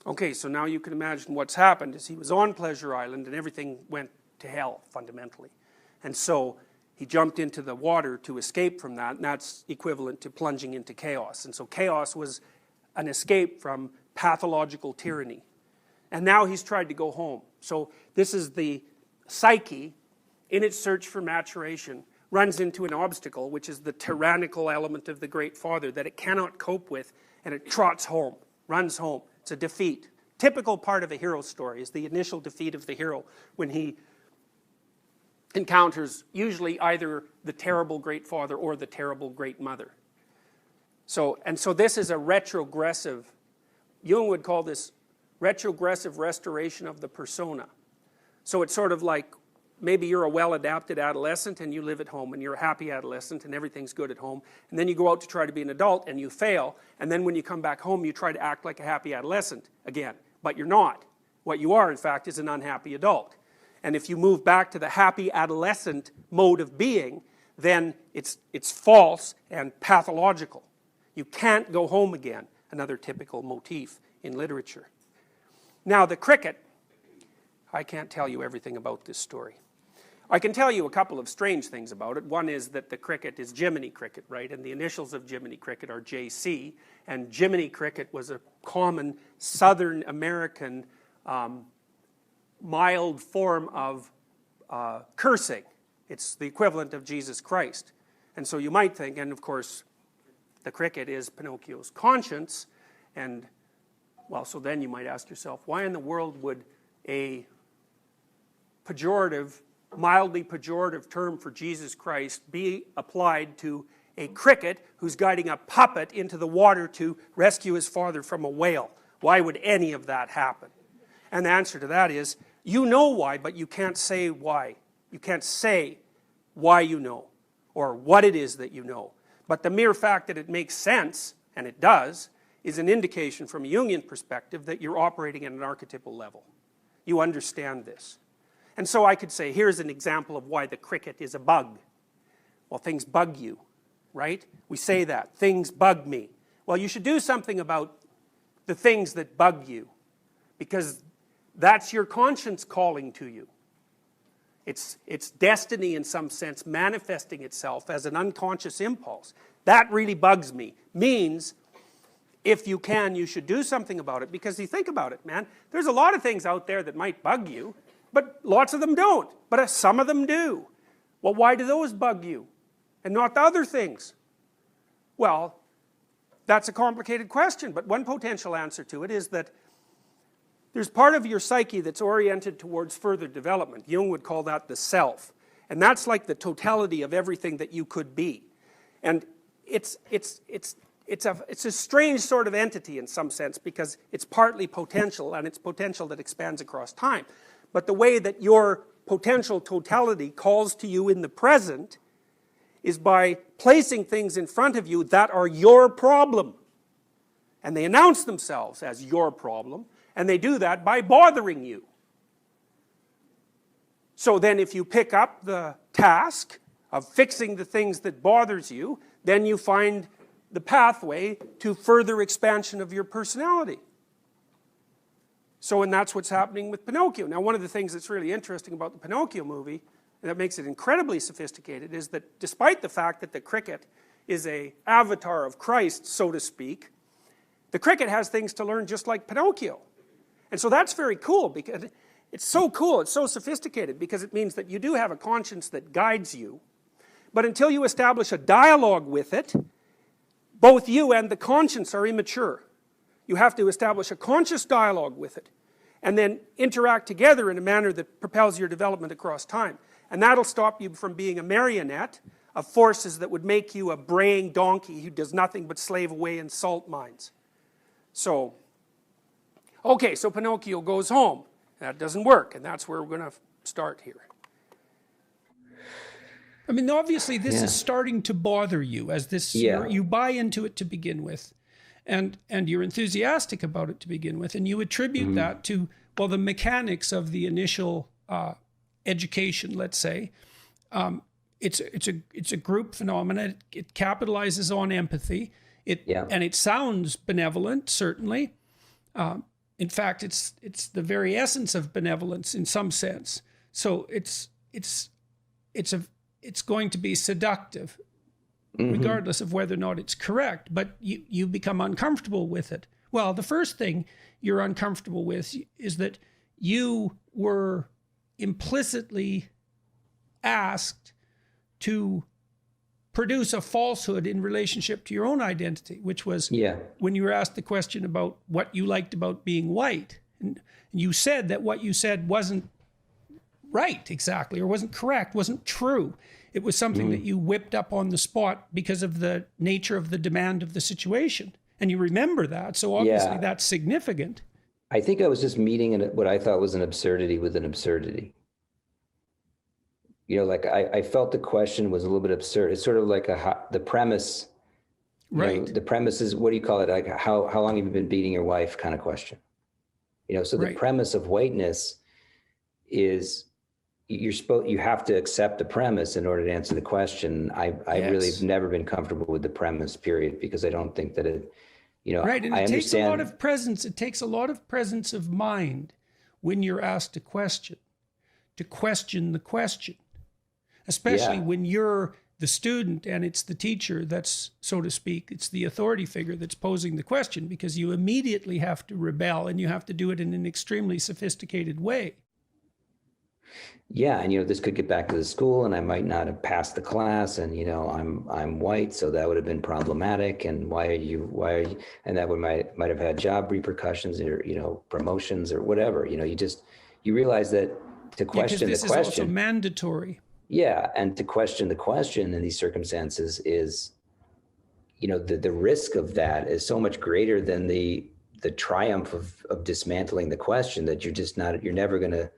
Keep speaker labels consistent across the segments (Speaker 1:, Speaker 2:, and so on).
Speaker 1: Okay, so now you can imagine what's happened is he was on Pleasure Island and everything went to hell, fundamentally. And so he jumped into the water to escape from that, and that's equivalent to plunging into chaos. And so chaos was an escape from pathological tyranny. And now he's tried to go home. So this is the psyche, in its search for maturation, runs into an obstacle, which is the tyrannical element of the Great Father that it cannot cope with, and it trots home, runs home. It's a defeat. Typical part of a hero story is the initial defeat of the hero when he encounters usually either the terrible Great Father or the terrible Great Mother. So this is a retrogressive, Jung would call this retrogressive restoration of the persona. So it's sort of like maybe you're a well-adapted adolescent and you live at home and you're a happy adolescent and everything's good at home, and then you go out to try to be an adult and you fail, and then when you come back home you try to act like a happy adolescent again, but you're not. What you are, in fact, is an unhappy adult. And if you move back to the happy adolescent mode of being, then it's false and pathological. You can't go home again, another typical motif in literature. Now the cricket, I can't tell you everything about this story. I can tell you a couple of strange things about it. One is that the cricket is Jiminy Cricket, right? And the initials of Jiminy Cricket are JC. And Jiminy Cricket was a common Southern American mild form of cursing. It's the equivalent of Jesus Christ. And so you might think, and of course, the cricket is Pinocchio's conscience. And, well, so then you might ask yourself, why in the world would a pejorative, mildly pejorative term for Jesus Christ be applied to a cricket who's guiding a puppet into the water to rescue his father from a whale? Why would any of that happen? And the answer to that is, you know why, but you can't say why. You can't say why you know, or what it is that you know. But the mere fact that it makes sense, and it does, is an indication from a Jungian perspective that you're operating at an archetypal level. You understand this. And so I could say, here's an example of why the cricket is a bug. Well, things bug you, right? We say that, things bug me. Well, you should do something about the things that bug you, because that's your conscience calling to you. It's destiny in some sense manifesting itself as an unconscious impulse. That really bugs me. Means, if you can, you should do something about it, because you think about it, man, there's a lot of things out there that might bug you, but lots of them don't. But some of them do. Well, why do those bug you and not the other things? Well, that's a complicated question, but one potential answer to it is that there's part of your psyche that's oriented towards further development. Jung would call that the self. And that's like the totality of everything that you could be. And it's a strange sort of entity in some sense, because it's partly potential, and it's potential that expands across time. But the way that your potential totality calls to you in the present is by placing things in front of you that are your problem. And they announce themselves as your problem, and they do that by bothering you. So then if you pick up the task of fixing the things that bothers you, then you find the pathway to further expansion of your personality. So, and that's what's happening with Pinocchio. Now, one of the things that's really interesting about the Pinocchio movie, and that makes it incredibly sophisticated, is that despite the fact that the cricket is an avatar of Christ, so to speak, the cricket has things to learn just like Pinocchio. And so that's very cool, because it's so cool, it's so sophisticated, because it means that you do have a conscience that guides you, but until you establish a dialogue with it, both you and the conscience are immature. You have to establish a conscious dialogue with it, and then interact together in a manner that propels your development across time. And that'll stop you from being a marionette of forces that would make you a braying donkey who does nothing but slave away in salt mines. So, okay, so Pinocchio goes home. That doesn't work, and that's where we're going to start here.
Speaker 2: I mean, obviously this is starting to bother you as this, you buy into it to begin with, and you're enthusiastic about it to begin with, and you attribute that to, well, the mechanics of the initial education, let's say. It's a group phenomenon. It capitalizes on empathy. And it sounds benevolent, certainly. in fact, it's the very essence of benevolence in some sense. So it's going to be seductive, regardless of whether or not it's correct, but you become uncomfortable with it. Well, the first thing you're uncomfortable with is that you were implicitly asked to produce a falsehood in relationship to your own identity, which was when you were asked the question about what you liked about being white. And you said that what you said wasn't right exactly, or wasn't correct, wasn't true. It was something that you whipped up on the spot because of the nature of the demand of the situation. And you remember that, so obviously that's significant.
Speaker 3: I think I was just meeting what I thought was an absurdity with an absurdity. You know, like I felt the question was a little bit absurd. It's sort of like the premise, right? The premise is, what do you call it? Like how long have you been beating your wife kind of question. You know, so the premise of whiteness is you have to accept the premise in order to answer the question. I really have never been comfortable with the premise, period, because I don't think that it, you know,
Speaker 2: and it takes a lot of presence. It takes a lot of presence of mind when you're asked a question, to question the question, especially when you're the student and it's the teacher that's, so to speak, it's the authority figure that's posing the question, because you immediately have to rebel and you have to do it in an extremely sophisticated way.
Speaker 3: Yeah, and you know, this could get back to the school, and I might not have passed the class, and you know, I'm white, so that would have been problematic. And why are you? And that might have had job repercussions, or you know, promotions or whatever. You know, you realize that to question the question. This is also
Speaker 2: mandatory.
Speaker 3: Yeah, and to question the question in these circumstances is, you know, the risk of that is so much greater than the triumph of dismantling the question, that you're never going to.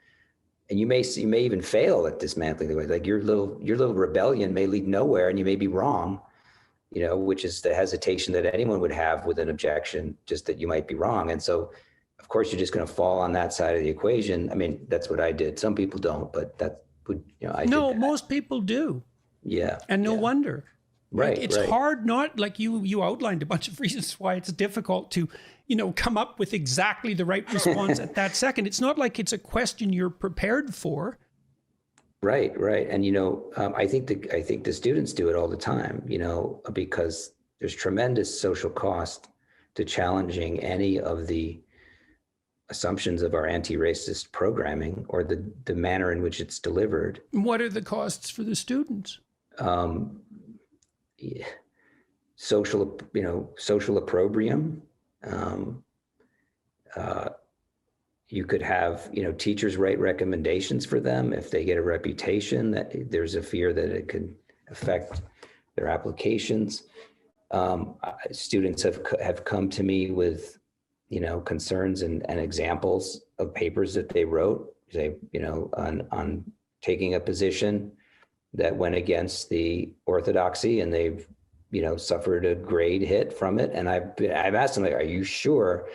Speaker 3: And you may even fail at dismantling the way, like your little rebellion may lead nowhere, and you may be wrong, you know, which is the hesitation that anyone would have with an objection, just that you might be wrong. And so, of course, you're just going to fall on that side of the equation. I mean, that's what I did. Some people don't, but that would, you know, I did that.
Speaker 2: Most people do.
Speaker 3: Yeah.
Speaker 2: And no wonder.
Speaker 3: Right.
Speaker 2: It's hard not, like you outlined a bunch of reasons why it's difficult to, you know, come up with exactly the right response at that second. It's not like it's a question you're prepared for.
Speaker 3: Right. And, you know, I think the students do it all the time, you know, because there's tremendous social cost to challenging any of the assumptions of our anti-racist programming, or the manner in which it's delivered.
Speaker 2: What are the costs for the students?
Speaker 3: Social opprobrium. You could have, you know, teachers write recommendations for them if they get a reputation, that there's a fear that it could affect their applications. Students have come to me with, you know, concerns and examples of papers that they wrote, say, you know, on taking a position that went against the orthodoxy, and they've, you know, suffered a grade hit from it. And I've asked them, like, are you sure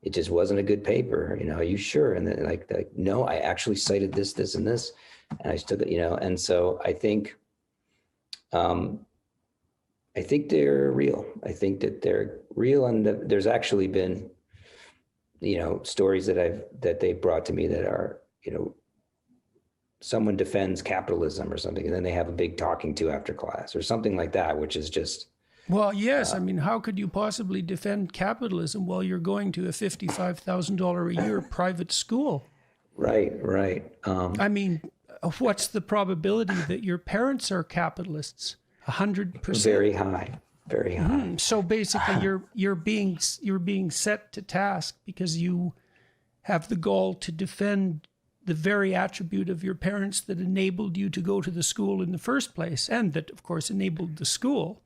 Speaker 3: it just wasn't a good paper? You know, are you sure? And then like, no, I actually cited this, and this, and I stood, you know, and so I think they're real. I think that they're real. And there's actually been, you know, stories that they brought to me that are, you know, someone defends capitalism or something, and then they have a big talking to after class or something like that, which is just.
Speaker 2: Well, yes. I mean, how could you possibly defend capitalism while you're going to a $55,000 a year private school? Right. I mean, what's the probability that your parents are capitalists? 100%.
Speaker 3: Very high.
Speaker 2: So basically, you're being set to task because you have the gall to defend the very attribute of your parents that enabled you to go to the school in the first place, and that, of course, enabled the school.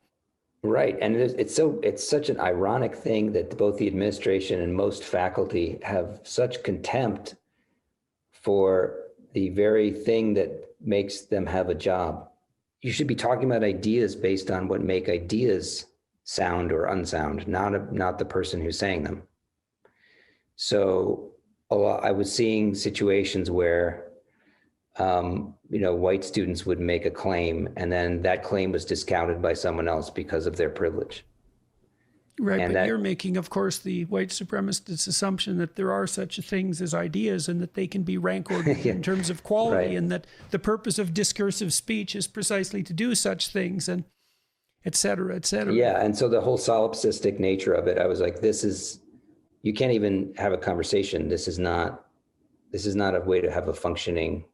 Speaker 3: Right, and it's such an ironic thing that both the administration and most faculty have such contempt for the very thing that makes them have a job. You should be talking about ideas based on what make ideas sound or unsound, not the person who's saying them. So I was seeing situations where, you know, white students would make a claim, and then that claim was discounted by someone else because of their privilege.
Speaker 2: Right,
Speaker 3: and
Speaker 2: but you're making, of course, the white supremacist assumption that there are such things as ideas and that they can be rank ordered in terms of quality,
Speaker 3: right.
Speaker 2: and that the purpose of discursive speech is precisely to do such things, and et cetera, et cetera.
Speaker 3: Yeah, and so the whole solipsistic nature of it, I was like, you can't even have a conversation. This is not a way to have a functioning.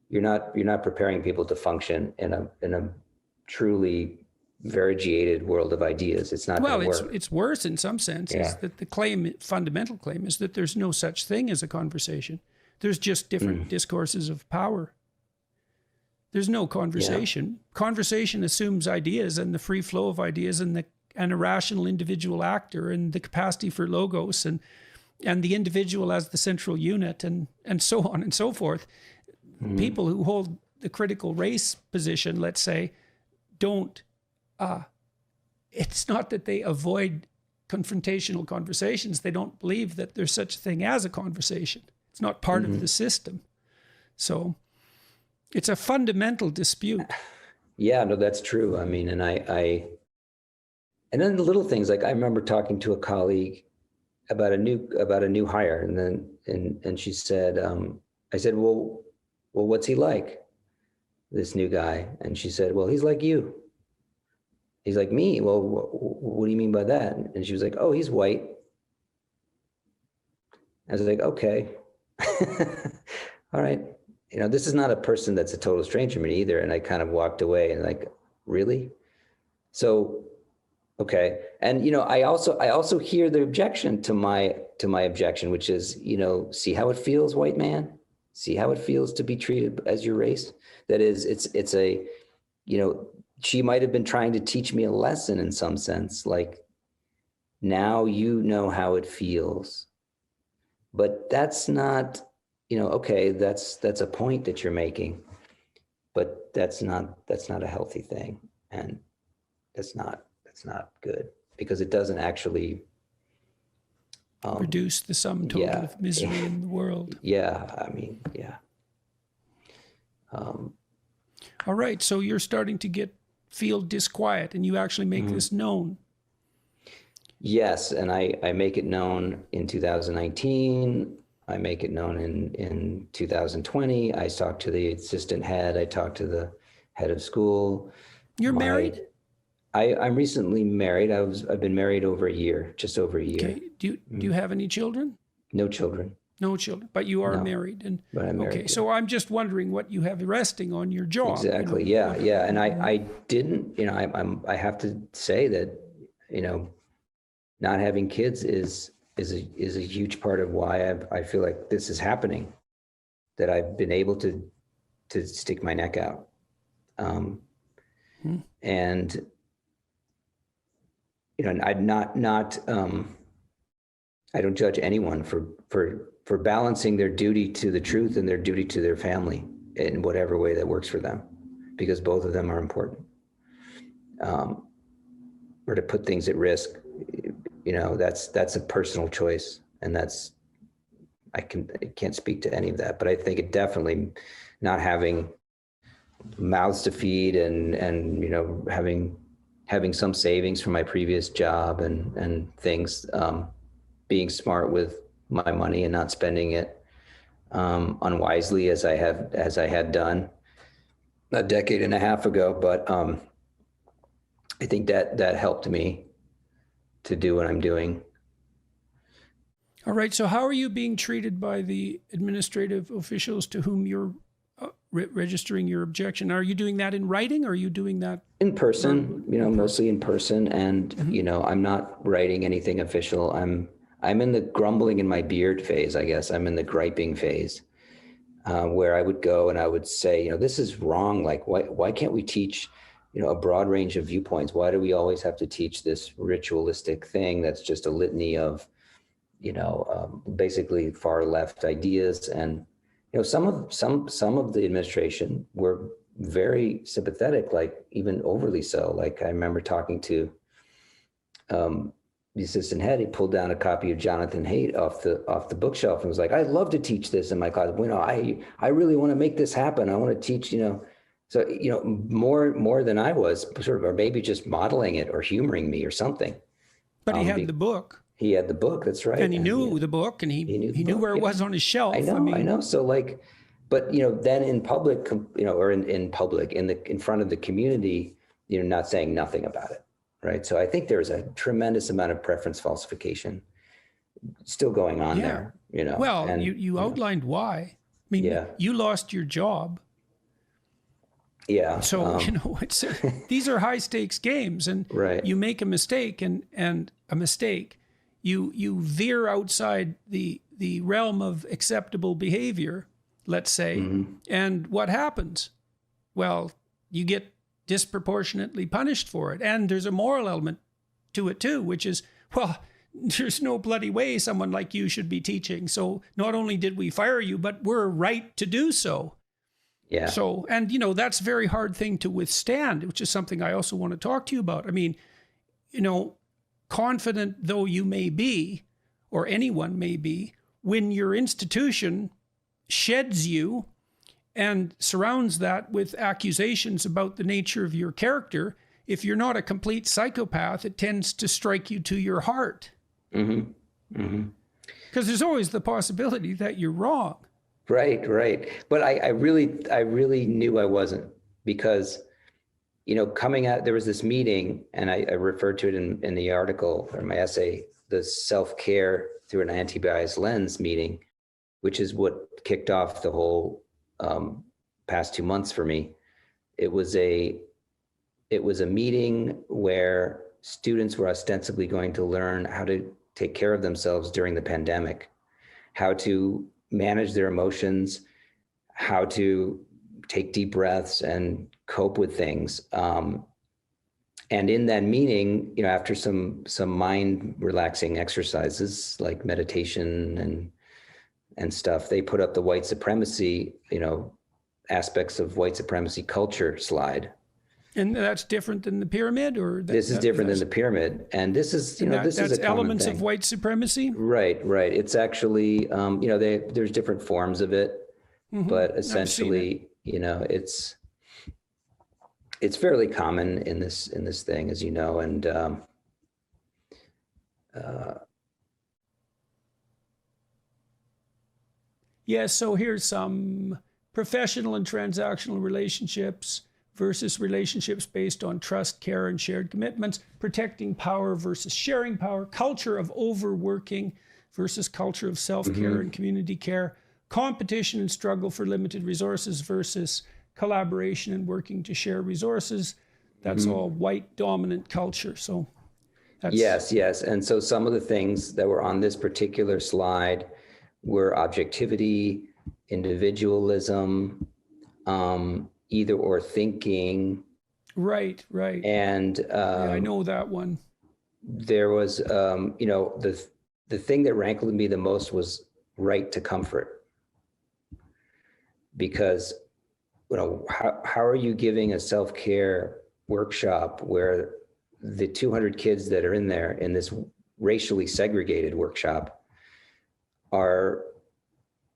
Speaker 3: You're not preparing people to function in a truly variegated world of ideas. It's not going to work.
Speaker 2: It's worse in some sense. Is that the fundamental claim is that there's no such thing as a conversation. There's just different discourses of power. There's no conversation. Yeah. Conversation assumes ideas and the free flow of ideas and a rational individual actor and the capacity for logos and the individual as the central unit and so on and so forth. Mm-hmm. People who hold the critical race position, let's say, don't, it's not that they avoid confrontational conversations. They don't believe that there's such a thing as a conversation. It's not part of the system. So it's a fundamental dispute.
Speaker 3: Yeah, no, that's true. I mean, and then the little things, like I remember talking to a colleague about a new hire, and she said, I said, well, what's he like, this new guy? And she said, well, he's like you. He's like me. Well, what do you mean by that? And she was like, oh, he's white. I was like, okay, all right. You know, this is not a person that's a total stranger to me either. And I kind of walked away and like, really? So, okay. And, you know, I also hear the objection to my objection, which is, you know, see how it feels, white man? See how it feels to be treated as your race? That is, it's a, you know, she might've been trying to teach me a lesson in some sense, like now you know how it feels, but that's not, you know, okay, that's a point that you're making, but that's not a healthy thing. And that's not good because it doesn't actually
Speaker 2: reduce the sum total of misery in the world.
Speaker 3: Yeah, I mean, yeah.
Speaker 2: All right, so you're starting to feel disquiet, and you actually make this known.
Speaker 3: Yes, and I make it known in 2019. I make it known in 2020. I talked to the assistant head. I talked to the head of school.
Speaker 2: You're married?
Speaker 3: I'm recently married. I've been married over a year, just over a year.
Speaker 2: Okay. Do you have any children?
Speaker 3: No children.
Speaker 2: No children, but you are married.
Speaker 3: But I'm married.
Speaker 2: Okay, so I'm just wondering what you have resting on your job.
Speaker 3: Exactly. You know? Yeah. And I didn't, you know, I have to say that, you know, not having kids is a huge part of why I feel like this is happening, that I've been able to stick my neck out. And, you know, I don't judge anyone for balancing their duty to the truth and their duty to their family in whatever way that works for them, because both of them are important. Or to put things at risk, you know, that's a personal choice, and I can't speak to any of that, but I think it definitely, not having mouths to feed and you know, having some savings from my previous job and things, being smart with my money and not spending it unwisely as I had done a decade and a half ago. But I think that helped me to do what I'm doing.
Speaker 2: All right. So how are you being treated by the administrative officials to whom you're registering your objection? Are you doing that in writing, or are you doing that
Speaker 3: in person? You know, mostly in person. And you know, I'm not writing anything official. I'm in the grumbling in my beard phase, I guess. I'm in the griping phase, where I would go and I would say, you know, this is wrong. Like, why can't we teach, you know, a broad range of viewpoints? Why do we always have to teach this ritualistic thing that's just a litany of, you know, basically far left ideas? And, you know, some of the administration were very sympathetic, like even overly so. Like I remember talking to the assistant head. He pulled down a copy of Jonathan Haidt off the bookshelf and was like, "I'd love to teach this in my class. You know, I really want to make this happen. I want to teach, you know." So, you know, more than I was sort of, or maybe just modeling it or humoring me or something.
Speaker 2: But he had the book.
Speaker 3: He had the book, that's right.
Speaker 2: And he knew the book, and he knew where it was on his shelf.
Speaker 3: I know. So like, but then in public, or in public, in front of the community, not saying nothing about it, right? So I think there's a tremendous amount of preference falsification still going on there,
Speaker 2: Well, and, you outlined why. I mean, you lost your job.
Speaker 3: Yeah.
Speaker 2: So, these are high stakes games, and you make a mistake, and a mistake, you veer outside the realm of acceptable behavior, let's say, and what happens? Well, you get disproportionately punished for it. And there's a moral element to it too, which is, well, there's no bloody way someone like you should be teaching. So not only did we fire you, but we're right to do so.
Speaker 3: Yeah.
Speaker 2: So, and that's a very hard thing to withstand, which is something I also want to talk to you about. I mean, confident though you may be, or anyone may be, when your institution sheds you and surrounds that with accusations about the nature of your character, if you're not a complete psychopath, it tends to strike you to your heart. Because there's always the possibility that you're wrong.
Speaker 3: Right. But I really knew I wasn't, because, coming out, there was this meeting, and I referred to it in the article or my essay, the self-care through an anti-bias lens meeting, which is what kicked off the whole past 2 months for me. It was a meeting where students were ostensibly going to learn how to take care of themselves during the pandemic, how to manage their emotions, how to take deep breaths and cope with things. And in that meeting, after some mind relaxing exercises like meditation and stuff, they put up the white supremacy, aspects of white supremacy culture slide.
Speaker 2: And that's different than the pyramid, or
Speaker 3: this is different than the pyramid. And this is, this is a common
Speaker 2: elements
Speaker 3: thing.
Speaker 2: Of white supremacy.
Speaker 3: Right. It's actually, there's different forms of it, but essentially, it's fairly common in this thing, as you know, and
Speaker 2: so here's some professional and transactional relationships versus relationships based on trust, care, and shared commitments, protecting power versus sharing power, culture of overworking versus culture of self-care and community care, competition and struggle for limited resources versus collaboration and working to share resources. That's all white dominant culture. So that's...
Speaker 3: Yes. And so some of the things that were on this particular slide were objectivity, individualism, either or thinking.
Speaker 2: Right.
Speaker 3: And
Speaker 2: I know that one.
Speaker 3: There was, the thing that rankled me the most was right to comfort. Because, how are you giving a self-care workshop where the 200 kids that are in there in this racially segregated workshop are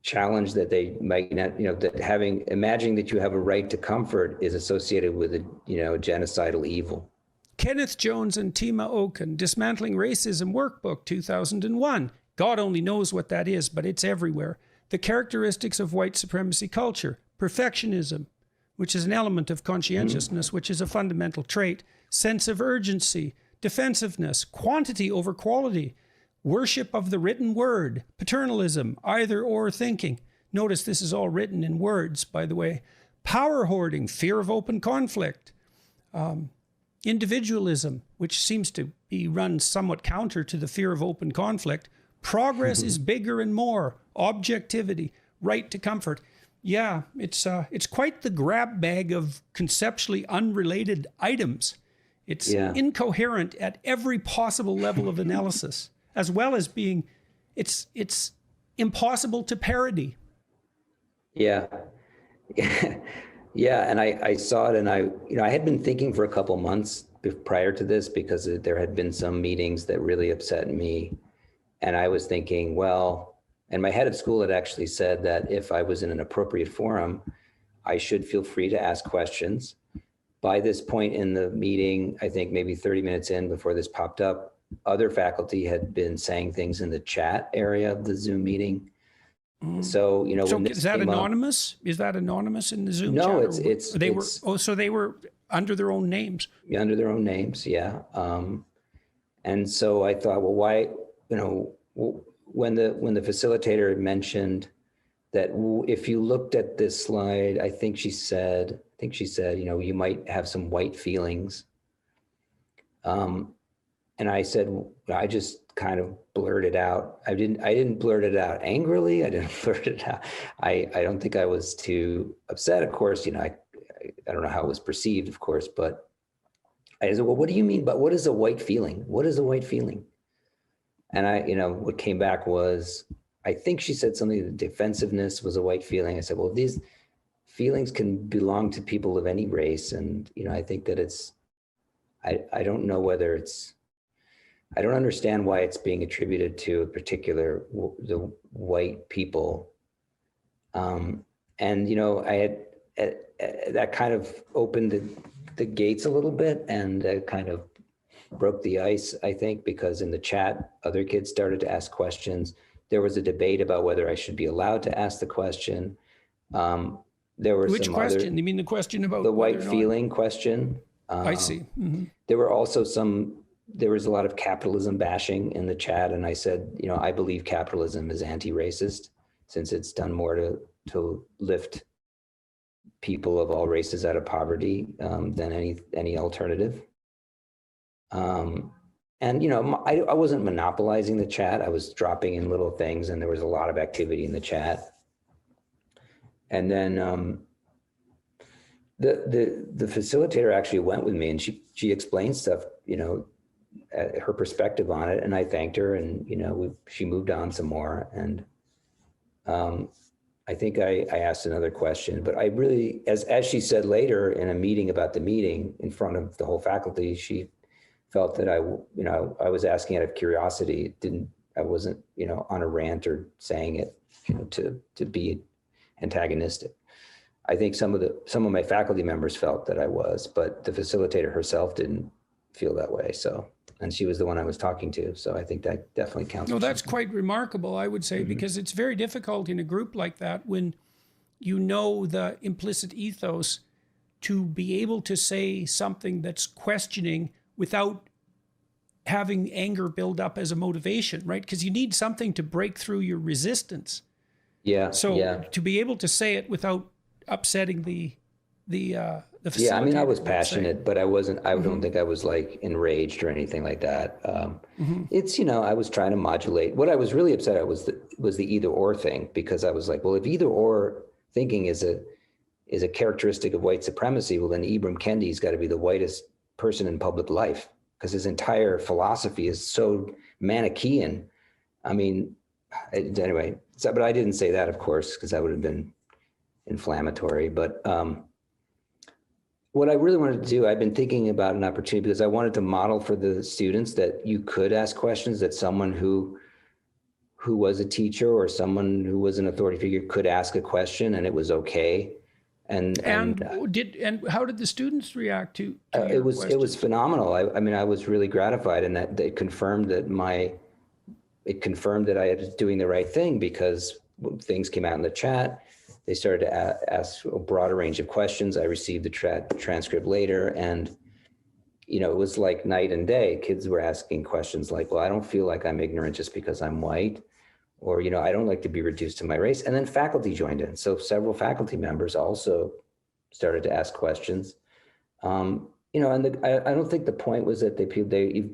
Speaker 3: challenged that they might not, that imagining that you have a right to comfort is associated with a genocidal evil.
Speaker 2: Kenneth Jones and Tima Oken, Dismantling Racism Workbook, 2001. God only knows what that is, but it's everywhere. The characteristics of white supremacy culture: perfectionism, which is an element of conscientiousness, which is a fundamental trait; sense of urgency, defensiveness, quantity over quality, worship of the written word, paternalism, either or thinking. Notice this is all written in words, by the way. Power hoarding, fear of open conflict, individualism, which seems to be run somewhat counter to the fear of open conflict. Progress is bigger and more, objectivity, right to comfort. Yeah, it's quite the grab bag of conceptually unrelated items. It's incoherent at every possible level of analysis, as well as being, it's impossible to parody.
Speaker 3: Yeah. And I saw it, and I had been thinking for a couple months prior to this, because there had been some meetings that really upset me. And I was thinking, well, and my head of school had actually said that if I was in an appropriate forum, I should feel free to ask questions. By this point in the meeting, I think maybe 30 minutes in before this popped up, other faculty had been saying things in the chat area of the Zoom meeting. So, you know,
Speaker 2: So
Speaker 3: when this
Speaker 2: is that
Speaker 3: came up-
Speaker 2: anonymous? Is that anonymous in the Zoom chat?
Speaker 3: No,
Speaker 2: or
Speaker 3: it's
Speaker 2: they were. Oh, so they were under their own names.
Speaker 3: under their own names, yeah. And so I thought, well, why, you know, when the facilitator mentioned that if you looked at this slide, I think she said, you know, you might have some white feelings. And I said, I just kind of blurted out. I didn't blurt it out angrily. I didn't blurt it out. I don't think I was too upset. Of course, you know, I don't know how it was perceived, of course, but I said, well, what do you mean? But what is a white feeling? What is a white feeling? And you know, what came back was, I think she said something that defensiveness was a white feeling. I said, well, these feelings can belong to people of any race. And, you know, I think that I don't know whether I don't understand why it's being attributed to a particular, the white people. And, you know, that kind of opened the gates a little bit and kind of broke the ice, I think, because in the chat, other kids started to ask questions. There was a debate about whether I should be allowed to ask the question. There were
Speaker 2: Which question? You mean the question about
Speaker 3: the white feeling question?
Speaker 2: I see. Mm-hmm.
Speaker 3: There were also there was a lot of capitalism bashing in the chat. And I said, you know, I believe capitalism is anti-racist since it's done more to lift people of all races out of poverty than any alternative. And, you know, I wasn't monopolizing the chat. I was dropping in little things and there was a lot of activity in the chat. And then the facilitator actually went with me and she explained stuff, you know, her perspective on it. And I thanked her and, you know, she moved on some more. And I think I asked another question, but I really, as she said later in a meeting about the meeting in front of the whole faculty, she felt that I was asking out of curiosity. I wasn't, you know, on a rant or saying it, you know, to be antagonistic. I think some of my faculty members felt that I was, but the facilitator herself didn't feel that way. So, and she was the one I was talking to. So I think that definitely counts.
Speaker 2: No, that's quite remarkable, I would say, because it's very difficult in a group like that when you know the implicit ethos to be able to say something that's questioning without having anger build up as a motivation, right? Because you need something to break through your resistance.
Speaker 3: Yeah.
Speaker 2: So to be able to say it without upsetting the facilitator.
Speaker 3: Yeah, I mean, I was passionate, but I wasn't. I don't think I was like enraged or anything like that. It's, you know, I was trying to modulate. What I was really upset at was the either or thing, because I was like, well, if either or thinking is a characteristic of white supremacy, well, then Ibram Kendi's got to be the whitest person in public life, because his entire philosophy is so Manichaean. I mean, anyway, but I didn't say that, of course, because that would have been inflammatory. But what I really wanted to do, I've been thinking about an opportunity because I wanted to model for the students that you could ask questions, that someone who was a teacher or someone who was an authority figure could ask a question and it was okay. And how did the students react to it was phenomenal. I mean, I was really gratified, and that they confirmed that I was doing the right thing, because things came out in the chat. They started to ask a broader range of questions. I received the transcript later, and, you know, it was like night and day. Kids were asking questions like, well, I don't feel like I'm ignorant just because I'm white, or, you know, I don't like to be reduced to my race. And then faculty joined in. So several faculty members also started to ask questions. You know, and I don't think the point was that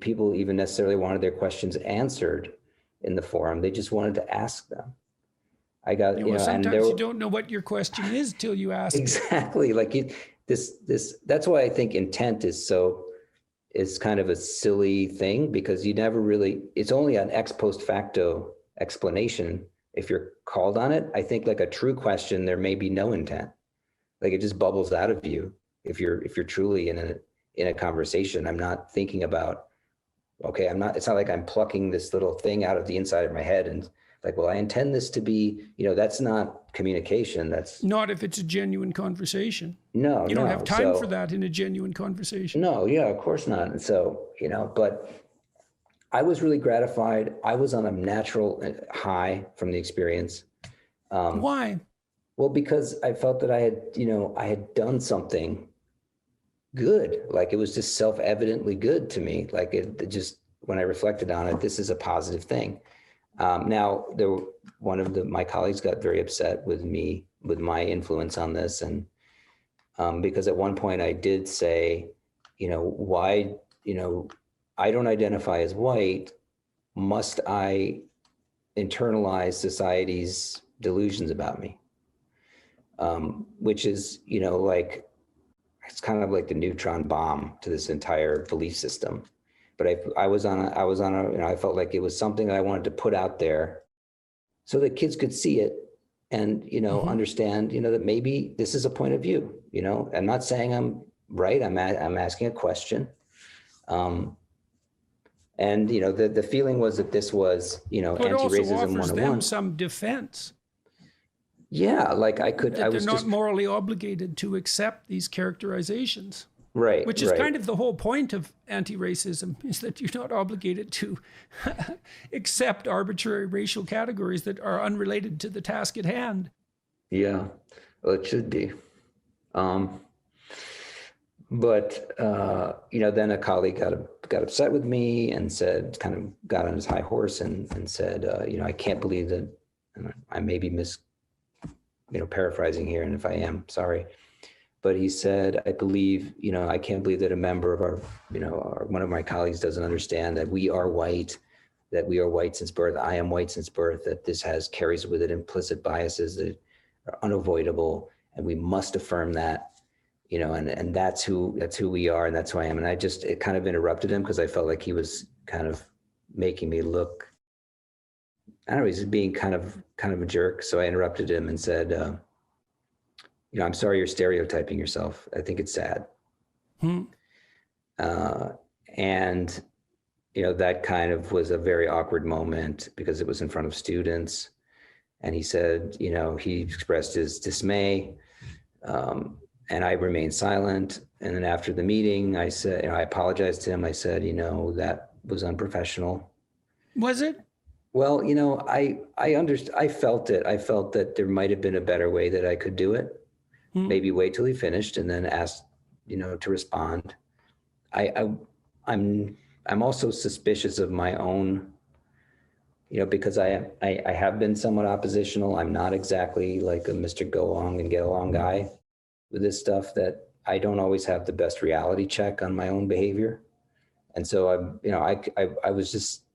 Speaker 3: people even necessarily wanted their questions answered in the forum. They just wanted to ask them. I got, you know,
Speaker 2: sometimes you don't know what your question is till you ask.
Speaker 3: Exactly. Like that's why I think intent is kind of a silly thing, because you never really, it's only an ex post facto explanation. If you're called on it, I think like a true question, there may be no intent. Like it just bubbles out of you. If you're truly in a conversation, I'm not thinking about, okay, it's not like I'm plucking this little thing out of the inside of my head and like, well, I intend this to be, you know, that's not communication. That's
Speaker 2: not if it's a genuine conversation.
Speaker 3: No,
Speaker 2: you don't have time for that in a genuine conversation.
Speaker 3: No, yeah, of course not. And so, you know, but I was really gratified. I was on a natural high from the experience.
Speaker 2: Why?
Speaker 3: Well, because I felt that I had done something good. Like it was just self-evidently good to me. Like it just, when I reflected on it, this is a positive thing. Now, one of my colleagues got very upset with me, with my influence on this. And because at one point I did say, why, I don't identify as white. Must I internalize society's delusions about me? Which is, like, it's kind of like the neutron bomb to this entire belief system. But I felt like it was something that I wanted to put out there so that kids could see it and, understand, that maybe this is a point of view, I'm not saying I'm right. I'm asking a question. And, the feeling was that this was, anti-racism 101.
Speaker 2: offers them some defense.
Speaker 3: Yeah, like
Speaker 2: they're not morally obligated to accept these characterizations.
Speaker 3: Right.
Speaker 2: Which is kind of the whole point of anti-racism, is that you're not obligated to accept arbitrary racial categories that are unrelated to the task at hand. Yeah,
Speaker 3: well, it should be. But then a colleague got upset with me and said, kind of got on his high horse and said, I can't believe that, and I may be paraphrasing here, and if I am, sorry. But he said, I believe, I can't believe that a member of one of my colleagues doesn't understand that we are white since birth. I am white since birth, that this carries with it implicit biases that are unavoidable. And we must affirm that, and that's who we are. And that's who I am. And it kind of interrupted him because I felt like he was kind of making me look, I don't know, he's being kind of a jerk. So I interrupted him and said, I'm sorry you're stereotyping yourself. I think it's sad. And, that kind of was a very awkward moment because it was in front of students. And he said, he expressed his dismay, and I remained silent. And then after the meeting, I said, I apologized to him. I said, that was unprofessional.
Speaker 2: Was it?
Speaker 3: Well, I understood. I felt it. I felt that there might have been a better way that I could do it. Maybe wait till he finished and then ask, to respond. I'm also suspicious of my own, because I have been somewhat oppositional. I'm not exactly like a Mr. Go Along and Get Along guy with this stuff, that I don't always have the best reality check on my own behavior. And so I was just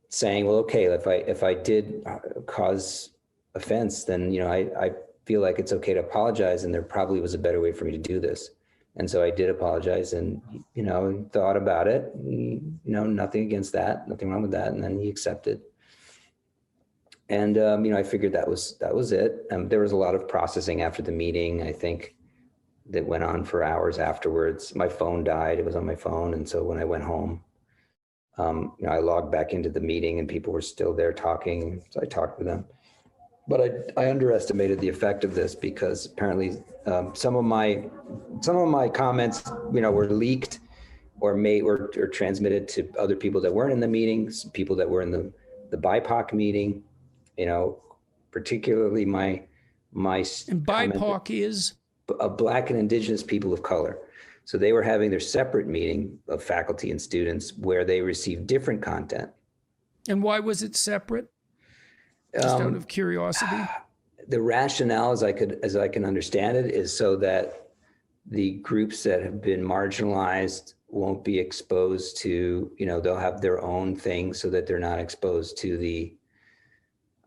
Speaker 3: saying, well, okay, if I did cause offense, then, I feel like it's okay to apologize, and there probably was a better way for me to do this. And so I did apologize, and, thought about it, nothing against that, nothing wrong with that. And then he accepted. And, I figured that was it. There was a lot of processing after the meeting, I think, that went on for hours afterwards. My phone died, it was on my phone. And so when I went home, I logged back into the meeting and people were still there talking. So I talked with them. But I underestimated the effect of this, because apparently some of my comments, were leaked or transmitted to other people that weren't in the meetings, people that were in the BIPOC meeting, particularly my
Speaker 2: and BIPOC is
Speaker 3: Black and Indigenous people of color. So they were having their separate meeting of faculty and students where they received different content.
Speaker 2: And why was it separate? Just out of curiosity.
Speaker 3: The rationale, as I can understand it, is so that the groups that have been marginalized won't be exposed to, they'll have their own thing so that they're not exposed to the,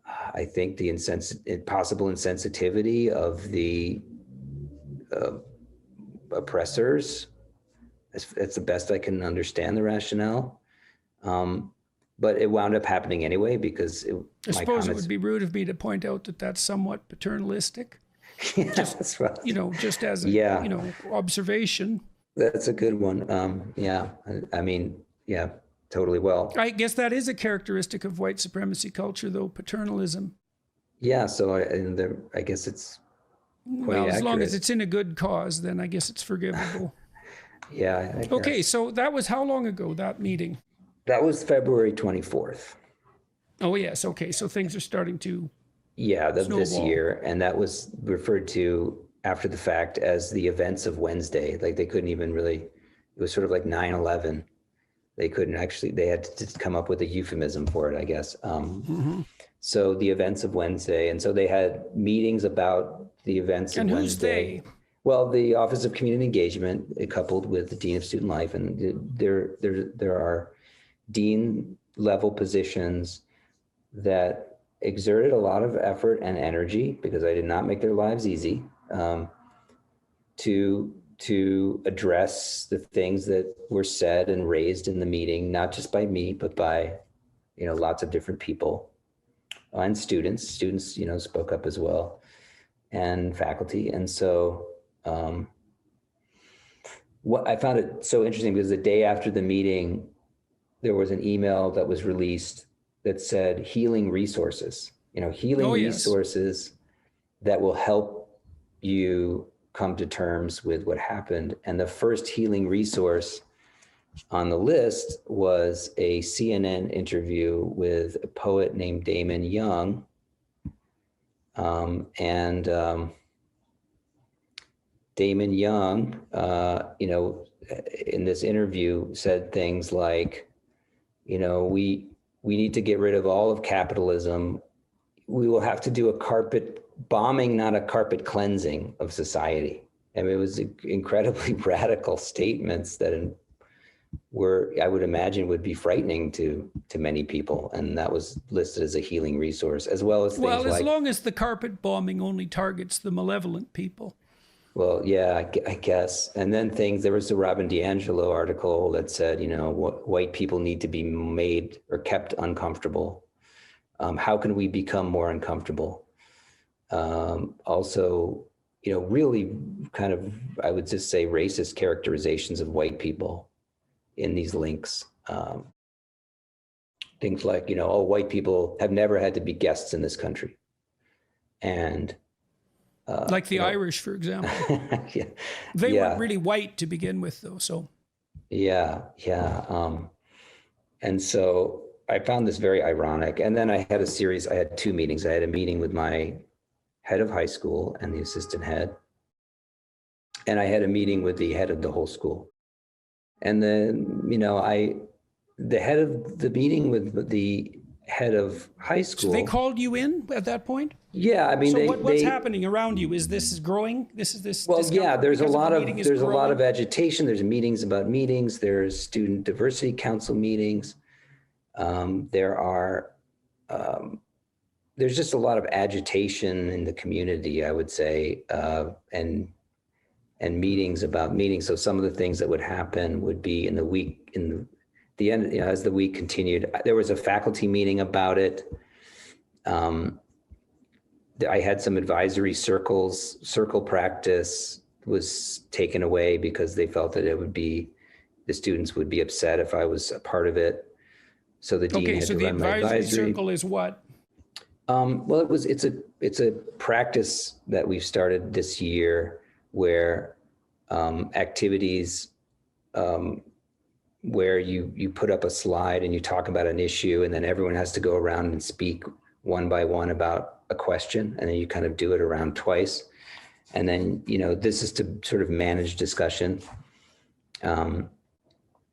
Speaker 3: I think, the possible insensitivity of the oppressors. That's the best I can understand the rationale. But it wound up happening anyway, because
Speaker 2: I suppose it would be rude of me to point out that that's somewhat paternalistic.
Speaker 3: Yeah, that's right.
Speaker 2: Just as a, observation.
Speaker 3: That's a good one. Yeah, I mean, yeah, totally. Well,
Speaker 2: I guess that is a characteristic of white supremacy culture, though, paternalism.
Speaker 3: Yeah, so I guess it's quite accurate.
Speaker 2: As long as it's in a good cause, then I guess it's forgivable.
Speaker 3: Yeah.
Speaker 2: Okay, so that was how long ago, that meeting?
Speaker 3: That was February 24th.
Speaker 2: Oh, yes. Okay. So things are starting to
Speaker 3: This
Speaker 2: snowball.
Speaker 3: year. And that was referred to after the fact as the events of Wednesday. Like they couldn't even really, it was sort of like 9/11. They couldn't actually, they had to come up with a euphemism for it, I guess. So the events of Wednesday. And so they had meetings about the events of Wednesday.
Speaker 2: Who's they?
Speaker 3: Well, the Office of Community Engagement, coupled with the Dean of Student Life, and there are dean level positions that exerted a lot of effort and energy, because I did not make their lives easy, to address the things that were said and raised in the meeting, not just by me, but by, lots of different people and students. Students, spoke up as well, and faculty. And so what I found it so interesting, because the day after the meeting, there was an email that was released that said healing resources, resources that will help you come to terms with what happened. And the first healing resource on the list was a CNN interview with a poet named Damon Young. Damon Young, in this interview said things like, we need to get rid of all of capitalism. We will have to do a carpet bombing, not a carpet cleansing of society. I mean, it was incredibly radical statements that I would imagine would be frightening to many people. And that was listed as a healing resource, as well as things like...
Speaker 2: Well, as long as the carpet bombing only targets the malevolent people.
Speaker 3: Well, yeah, I guess. And then there was the Robin DiAngelo article that said, white people need to be made or kept uncomfortable. How can we become more uncomfortable? Also, really kind of, I would just say, racist characterizations of white people in these links. Things like, white people have never had to be guests in this country. And
Speaker 2: like the Irish, for example. They weren't really white to begin with, though. So
Speaker 3: yeah. And so I found this very ironic. And then I had 2 meetings. I had a meeting with my head of high school and the assistant head. And I had a meeting with the head of the whole school. And then, the head of the meeting with the head of high school.
Speaker 2: So they called you in at that point?
Speaker 3: Yeah, I mean,
Speaker 2: so what's happening around you? Is this growing? Well,
Speaker 3: yeah, there's a lot of agitation. There's meetings about meetings. There's student diversity council meetings. There's just a lot of agitation in the community, I would say, and meetings about meetings. So some of the things that would happen would be in the end, as the week continued, there was a faculty meeting about it. I had some advisory circle practice was taken away because they felt that the students would be upset if I was a part of it. So the dean had to run my advisory.
Speaker 2: Okay, so the advisory circle is what?
Speaker 3: Well, it's a practice that we've started this year where activities where you put up a slide and you talk about an issue, and then everyone has to go around and speak one by one about a question, and then you kind of do it around twice. And then, this is to sort of manage discussion. And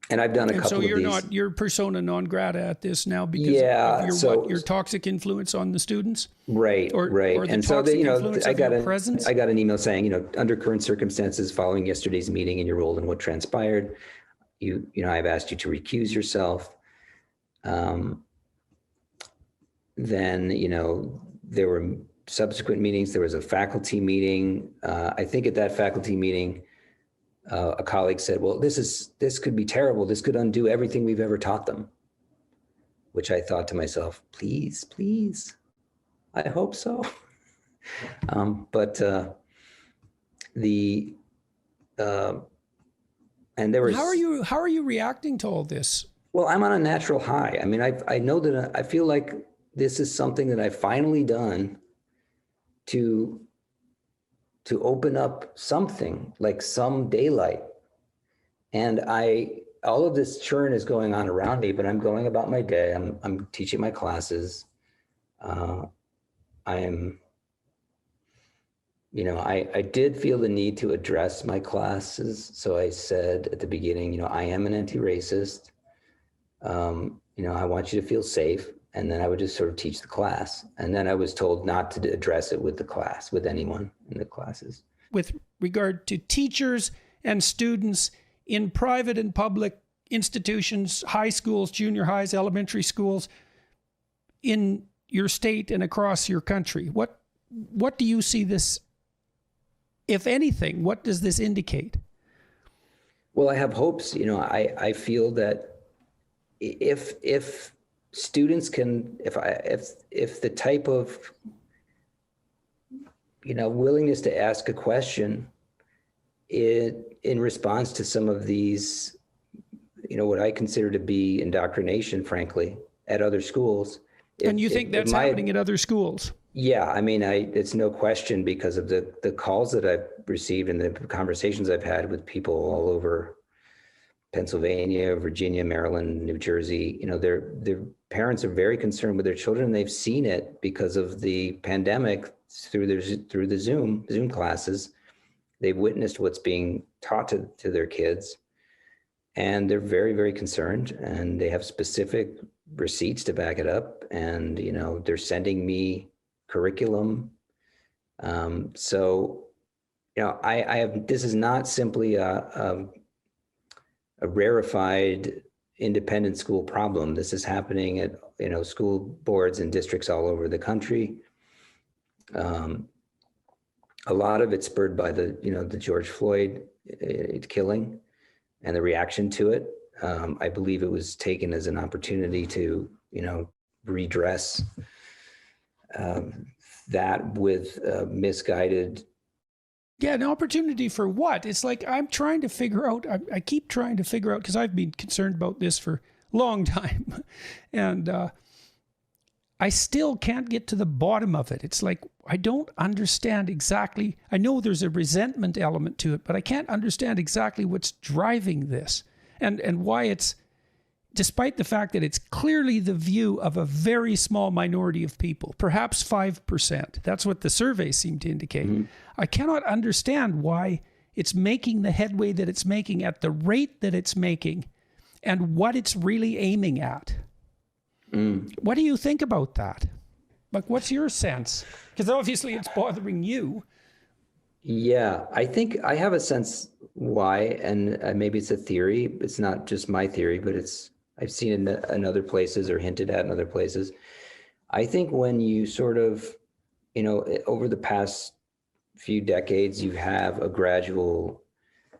Speaker 3: I've done a couple of these. So
Speaker 2: you're persona non grata at this now because of your toxic influence on the students?
Speaker 3: Right, right.
Speaker 2: Or the toxic influence of your presence?
Speaker 3: I got an email saying, under current circumstances following yesterday's meeting and your role in what transpired, I've asked you to recuse yourself. Then, there were subsequent meetings. There was a faculty meeting. I think at that faculty meeting, a colleague said, well, this could be terrible. This could undo everything we've ever taught them, which I thought to myself, please, I hope so. And there was...
Speaker 2: How are you reacting to all this?
Speaker 3: Well, I'm on a natural high. I mean, I know that I feel like this is something that I've finally done to open up something, like some daylight. And I all of this churn is going on around me, but I'm going about my day. I'm teaching my classes. I did feel the need to address my classes. So I said at the beginning, I am an anti-racist. I want you to feel safe. And then I would just sort of teach the class. And then I was told not to address it with the class, with anyone in the classes.
Speaker 2: With regard to teachers and students in private and public institutions, high schools, junior highs, elementary schools, in your state and across your country, what do you see this, if anything, what does this indicate?
Speaker 3: Well, I have hopes. I feel that if students can, if the type of, willingness to ask a question in response to some of these, what I consider to be indoctrination, frankly, at other schools.
Speaker 2: And you think that's happening at other schools? Yeah,
Speaker 3: it's no question because of the calls that I've received and the conversations I've had with people all over Pennsylvania, Virginia, Maryland, New Jersey. Their parents are very concerned with their children. They've seen it because of the pandemic through the Zoom classes. They've witnessed what's being taught to their kids, and they're very, very concerned, and they have specific receipts to back it up. And, they're sending me curriculum. So, this is not simply a rarefied independent school problem. This is happening at, school boards and districts all over the country. A lot of it spurred by the George Floyd killing and the reaction to it. I believe it was taken as an opportunity to, redress that with misguided.
Speaker 2: Yeah, an opportunity for what? It's like I'm trying to figure out, I keep trying to figure out, because I've been concerned about this for a long time. And I still can't get to the bottom of it. It's like, I don't understand exactly. I know there's a resentment element to it, but I can't understand exactly what's driving this and why it's, despite the fact that it's clearly the view of a very small minority of people, perhaps 5%. That's what the surveys seem to indicate. Mm-hmm. I cannot understand why it's making the headway that it's making at the rate that it's making and what it's really aiming at. What do you think about that? Like, what's your sense? Because obviously it's bothering you.
Speaker 3: Yeah, I think I have a sense why, and maybe it's a theory. It's not just my theory, but I've seen it in other places or hinted at in other places. I think when you sort of, over the past few decades, you have a gradual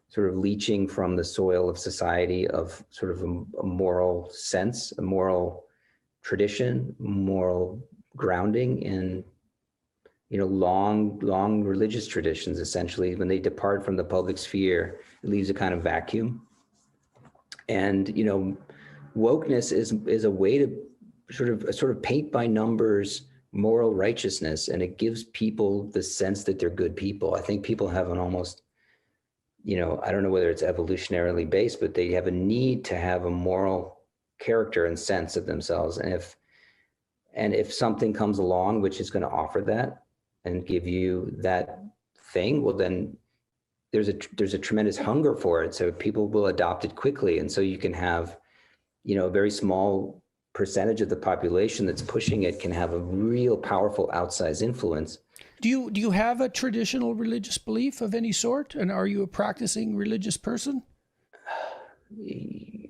Speaker 3: sort of leaching from the soil of society of sort of a moral sense, a moral tradition, moral grounding in, long religious traditions. Essentially, when they depart from the public sphere, it leaves a kind of vacuum. And, wokeness is a way to sort of paint by numbers moral righteousness, and it gives people the sense that they're good people. I think people have an almost, I don't know whether it's evolutionarily based, but they have a need to have a moral character and sense of themselves. And if something comes along which is going to offer that and give you that thing, well, then there's a tremendous hunger for it. So people will adopt it quickly. And so you can have, a very small percentage of the population that's pushing it can have a real powerful outsized influence.
Speaker 2: Do you have a traditional religious belief of any sort? And are you a practicing religious person?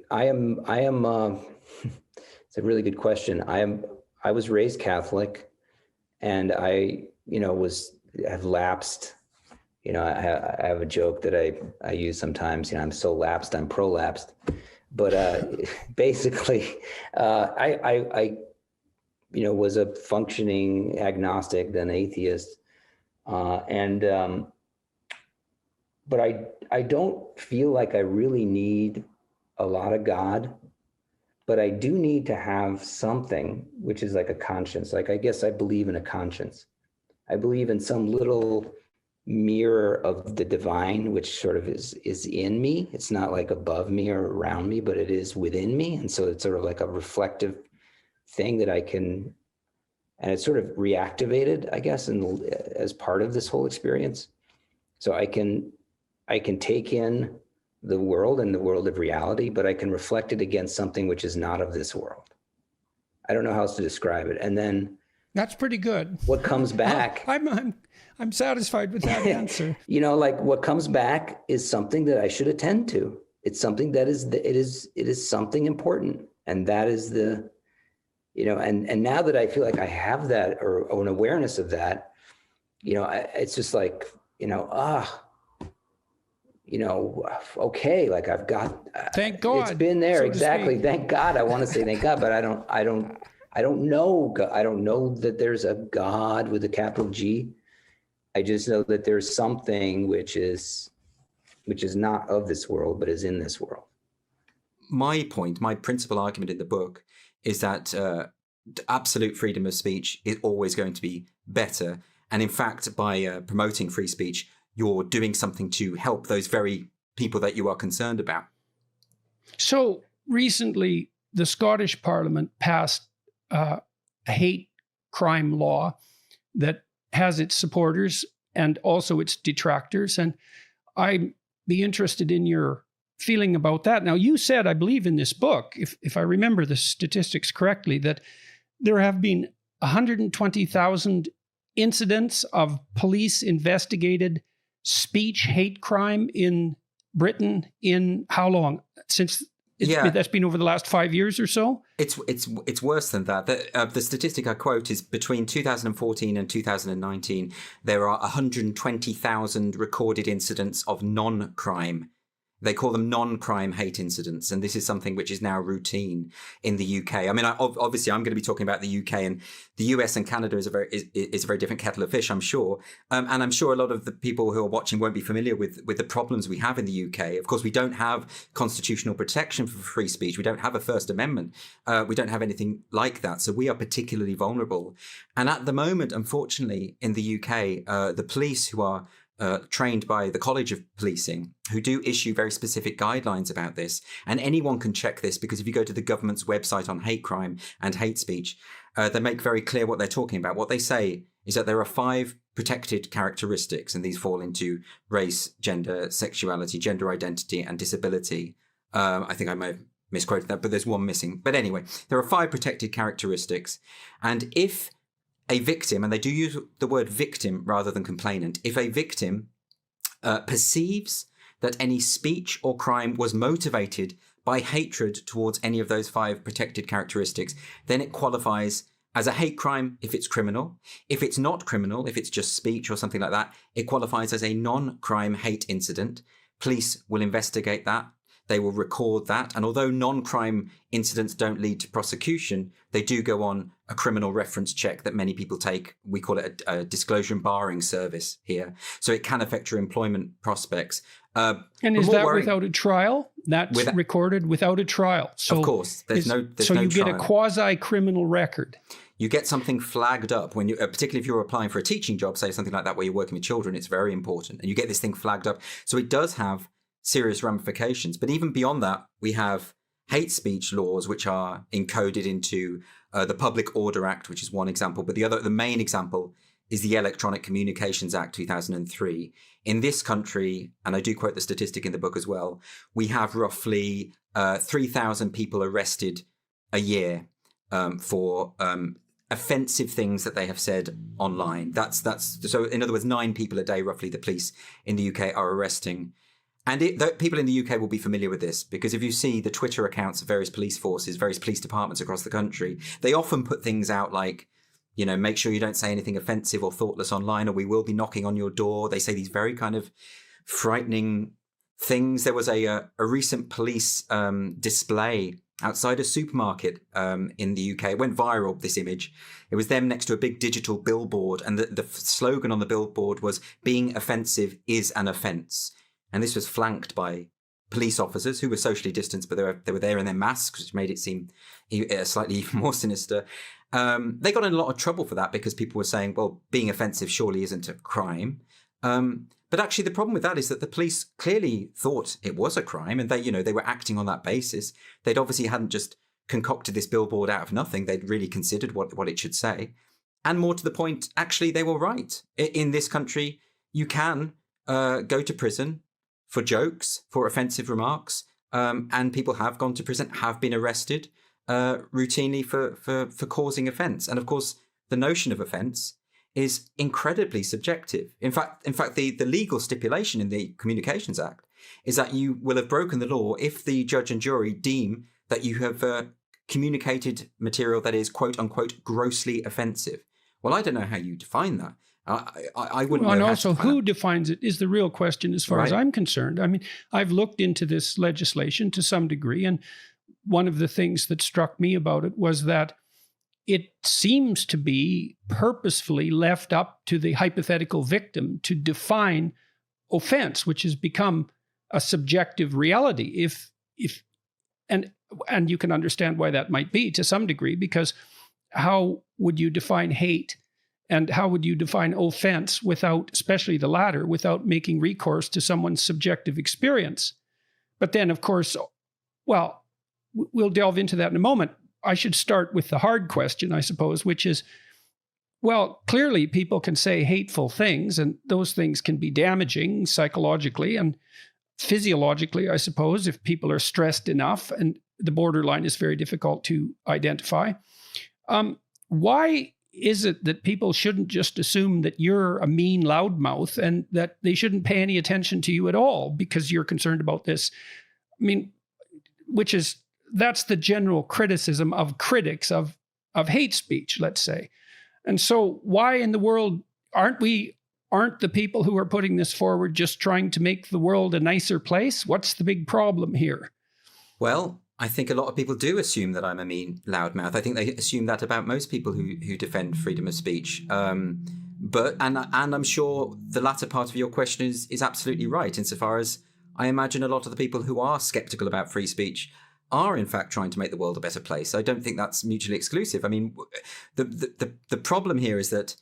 Speaker 3: I am, it's a really good question. I was raised Catholic, and I, have lapsed. I have a joke that I use sometimes, I'm so lapsed, I'm prolapsed. But basically, I was a functioning agnostic, then atheist. But I don't feel like I really need a lot of God, but I do need to have something which is like a conscience. Like, I guess I believe in a conscience. I believe in some little mirror of the divine, which sort of is in me. It's not like above me or around me, but it is within me. And so it's sort of like a reflective thing that I can, and it's sort of reactivated, I guess, as part of this whole experience. So I can take in the world and the world of reality, but I can reflect it against something which is not of this world. I don't know how else to describe it. And then
Speaker 2: that's pretty good.
Speaker 3: What comes back?
Speaker 2: I'm satisfied with that answer.
Speaker 3: Like what comes back is something that I should attend to. It's something that it is something important, and that is the, and now that I feel like I have that or an awareness of that, it's just like, okay, like I've got.
Speaker 2: Thank God.
Speaker 3: It's been there, so exactly. Thank God. I want to say thank God, but I don't know. I don't know that there's a God with a capital G. I just know that there's something which is not of this world, but is in this world.
Speaker 4: My principal argument in the book is that absolute freedom of speech is always going to be better. And in fact, by promoting free speech, you're doing something to help those very people that you are concerned about.
Speaker 2: So recently, the Scottish Parliament passed a hate crime law that has its supporters and also its detractors. And I'd be interested in your feeling about that. Now, you said, I believe in this book, if I remember the statistics correctly, that there have been 120,000 incidents of police investigated speech hate crime in Britain in how long? Since that's been over the last 5 years or so?
Speaker 4: It's worse than that. The statistic I quote is between 2014 and 2019, there are 120,000 recorded incidents of non-crime. They call them non-crime hate incidents, and this is something which is now routine in the UK. I mean, obviously, I'm going to be talking about the UK, and the US and Canada is a very different kettle of fish, I'm sure. And I'm sure a lot of the people who are watching won't be familiar with the problems we have in the UK. Of course, we don't have constitutional protection for free speech. We don't have a First Amendment. We don't have anything like that. So we are particularly vulnerable. And at the moment, unfortunately, in the UK, the police who are trained by the College of Policing, who do issue very specific guidelines about this. And anyone can check this, because if you go to the government's website on hate crime and hate speech, they make very clear what they're talking about. What they say is that there are 5 protected characteristics, and these fall into race, gender, sexuality, gender identity, and disability. I think I may have misquoted that, but there's one missing. But anyway, there are 5 protected characteristics. And if a victim, and they do use the word victim rather than complainant, if a victim perceives that any speech or crime was motivated by hatred towards any of those 5 protected characteristics, then it qualifies as a hate crime if it's criminal. If it's not criminal, if it's just speech or something like that, it qualifies as a non-crime hate incident. Police will investigate that. They will record that. And although non-crime incidents don't lead to prosecution, they do go on a criminal reference check that many people take. We call it a disclosure and barring service here. So it can affect your employment prospects.
Speaker 2: And is that without a trial? That's recorded without a trial. So
Speaker 4: of course, there's no
Speaker 2: you
Speaker 4: trial.
Speaker 2: Get a quasi-criminal record.
Speaker 4: You get something flagged up when you, particularly if you're applying for a teaching job, say something like that, where you're working with children, it's very important. And you get this thing flagged up. So it does have serious ramifications. But even beyond that, we have hate speech laws, which are encoded into the Public Order Act, which is one example. But the main example is the Electronic Communications Act 2003. In this country, and I do quote the statistic in the book as well, we have roughly 3,000 people arrested a year for offensive things that they have said online. That's so in other words, 9 people a day, roughly, the police in the UK are arresting. And people in the UK will be familiar with this, because if you see the Twitter accounts of various police forces, various police departments across the country, they often put things out like, make sure you don't say anything offensive or thoughtless online, or we will be knocking on your door. They say these very kind of frightening things. There was a recent police display outside a supermarket in the UK. It went viral, this image. It was them next to a big digital billboard, and the slogan on the billboard was, "Being offensive is an offence." And this was flanked by police officers who were socially distanced, but they were there in their masks, which made it seem slightly even more sinister. They got in a lot of trouble for that, because people were saying, well, being offensive surely isn't a crime. But actually, the problem with that is that the police clearly thought it was a crime, and they were acting on that basis. They'd obviously hadn't just concocted this billboard out of nothing. They'd really considered what it should say. And more to the point, actually, they were right. In this country, you can go to prison for jokes, for offensive remarks, and people have gone to prison, have been arrested routinely for causing offence. And of course, the notion of offence is incredibly subjective. In fact, the legal stipulation in the Communications Act is that you will have broken the law if the judge and jury deem that you have communicated material that is, quote unquote, grossly offensive. Well, I don't know how you define that. I wouldn't know.
Speaker 2: And
Speaker 4: how
Speaker 2: also,
Speaker 4: to define
Speaker 2: who
Speaker 4: that.
Speaker 2: defines it is the real question as far as I'm concerned. I mean, I've looked into this legislation to some degree, and one of the things that struck me about it was that it seems to be purposefully left up to the hypothetical victim to define offense, which has become a subjective reality. And you can understand why that might be to some degree, because how would you define hate and how would you define offense without, especially the latter, without making recourse to someone's subjective experience? But then, of course, well, we'll delve into that in a moment. I should start with the hard question, I suppose, which is, well, clearly people can say hateful things, and those things can be damaging psychologically and physiologically, I suppose, if people are stressed enough, and the borderline is very difficult to identify. Why is it that people shouldn't just assume that you're a mean loudmouth and that they shouldn't pay any attention to you at all because you're concerned about this? I mean, that's the general criticism of critics of hate speech, let's say. And so why in the world aren't the people who are putting this forward just trying to make the world a nicer place? What's the big problem here?
Speaker 4: Well, I think a lot of people do assume that I'm a mean loudmouth. I think they assume that about most people who defend freedom of speech. But I'm sure the latter part of your question is absolutely right, insofar as I imagine a lot of the people who are skeptical about free speech are in fact trying to make the world a better place. I don't think that's mutually exclusive. I mean, the problem here is that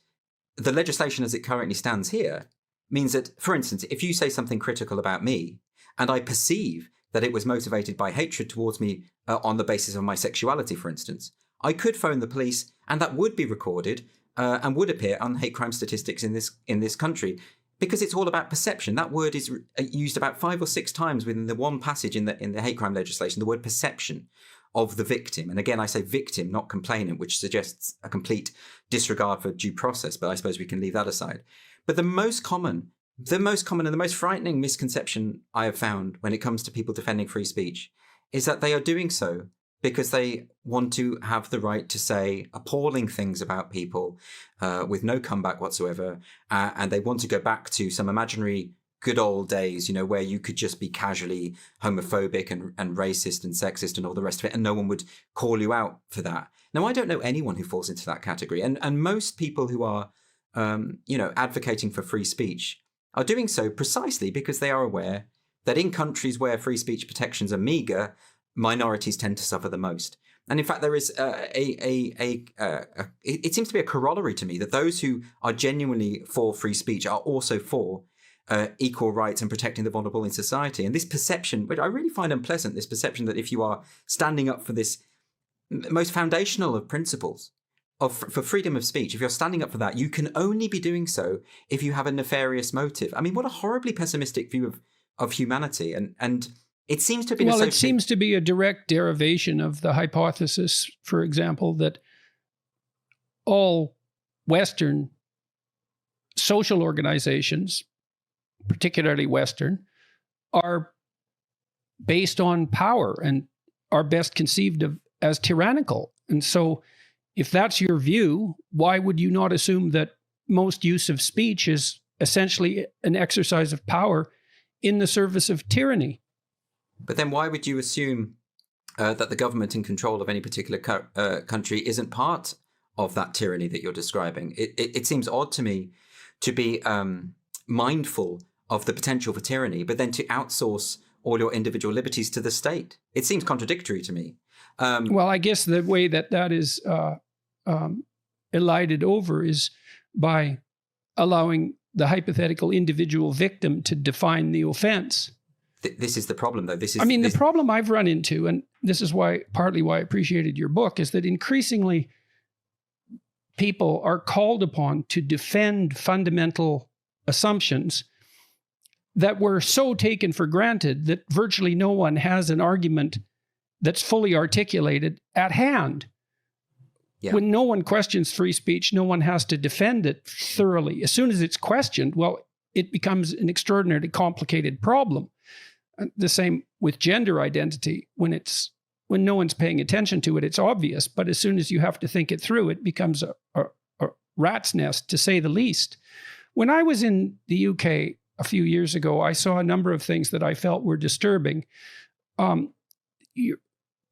Speaker 4: the legislation as it currently stands here means that, for instance, if you say something critical about me and I perceive that it was motivated by hatred towards me on the basis of my sexuality, for instance, I could phone the police and that would be recorded and would appear on hate crime statistics in this country. Because it's all about perception. That word is used about 5 or 6 times within the one passage in the hate crime legislation, the word perception of the victim. And again, I say victim, not complainant, which suggests a complete disregard for due process, but I suppose we can leave that aside. But the most common and the most frightening misconception I have found when it comes to people defending free speech is that they are doing so because they want to have the right to say appalling things about people with no comeback whatsoever. And they want to go back to some imaginary good old days, where you could just be casually homophobic and racist and sexist and all the rest of it, and no one would call you out for that. Now, I don't know anyone who falls into that category. And most people who are, advocating for free speech are doing so precisely because they are aware that in countries where free speech protections are meager, minorities tend to suffer the most. And in fact, there is it seems to be a corollary to me that those who are genuinely for free speech are also for equal rights and protecting the vulnerable in society. And this perception, which I really find unpleasant, this perception that if you are standing up for this most foundational of principles for freedom of speech, if you're standing up for that, you can only be doing so if you have a nefarious motive. I mean, what a horribly pessimistic view of humanity. And it seems to be
Speaker 2: it seems to be a direct derivation of the hypothesis, for example, that all Western social organizations, particularly Western, are based on power and are best conceived of as tyrannical. And so if that's your view, why would you not assume that most use of speech is essentially an exercise of power in the service of tyranny?
Speaker 4: But then why would you assume that the government in control of any particular country isn't part of that tyranny that you're describing? It seems odd to me to be mindful of the potential for tyranny, but then to outsource all your individual liberties to the state. It seems contradictory to me.
Speaker 2: Well, I guess the way that is elided over is by allowing the hypothetical individual victim to define the offense.
Speaker 4: This is the problem, though.
Speaker 2: The problem I've run into, and this is partly why I appreciated your book, is that increasingly people are called upon to defend fundamental assumptions that were so taken for granted that virtually no one has an argument that's fully articulated at hand. Yeah. When no one questions free speech, no one has to defend it thoroughly. As soon as it's questioned, well, it becomes an extraordinarily complicated problem. The same with gender identity. When no one's paying attention to it, it's obvious. But as soon as you have to think it through, it becomes a rat's nest, to say the least. When I was in the UK a few years ago, I saw a number of things that I felt were disturbing.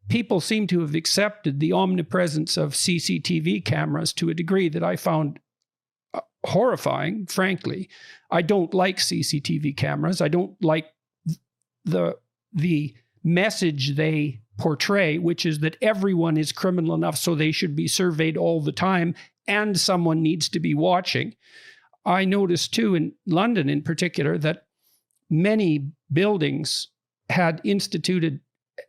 Speaker 2: People seem to have accepted the omnipresence of CCTV cameras to a degree that I found horrifying, frankly. I don't like CCTV cameras. I don't like the message they portray, which is that everyone is criminal enough so they should be surveyed all the time and someone needs to be watching. I noticed too in London in particular that many buildings had instituted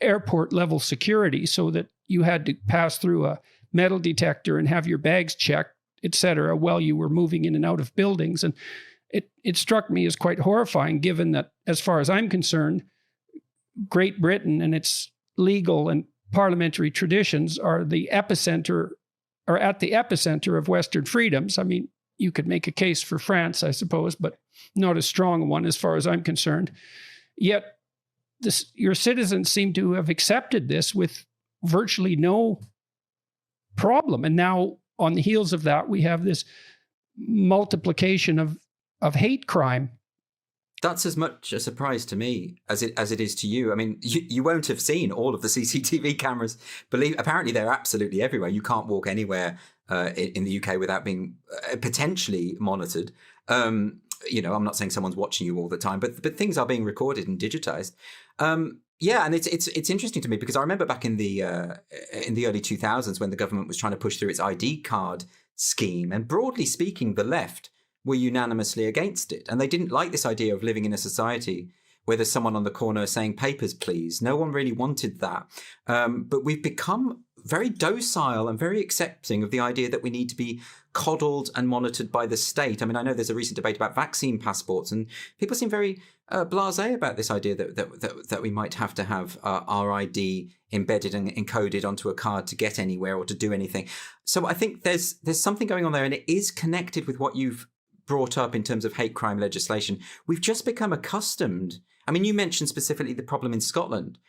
Speaker 2: airport level security so that you had to pass through a metal detector and have your bags checked, etc., while you were moving in and out of buildings. And it struck me as quite horrifying, given that, as far as I'm concerned, Great Britain and its legal and parliamentary traditions are at the epicenter of Western freedoms. I mean, you could make a case for France, I suppose, but not a strong one as far as I'm concerned. Yet your citizens seem to have accepted this with virtually no problem. And now, on the heels of that, we have this multiplication of hate crime.
Speaker 4: That's as much a surprise to me as it is to you. I mean, you won't have seen all of the CCTV cameras. Apparently, they're absolutely everywhere. You can't walk anywhere in the UK without being potentially monitored. I'm not saying someone's watching you all the time, but things are being recorded and digitized. And it's interesting to me because I remember back in the early 2000s when the government was trying to push through its ID card scheme, and broadly speaking, the left were unanimously against it. And they didn't like this idea of living in a society where there's someone on the corner saying, "Papers, please." No one really wanted that. But we've become very docile and very accepting of the idea that we need to be coddled and monitored by the state. I mean, I know there's a recent debate about vaccine passports, and people seem very blasé about this idea that we might have to have our ID embedded and encoded onto a card to get anywhere or to do anything. So I think there's something going on there, and it is connected with what you've brought up in terms of hate crime legislation. We've just become accustomed. I mean, you mentioned specifically the problem in Scotland.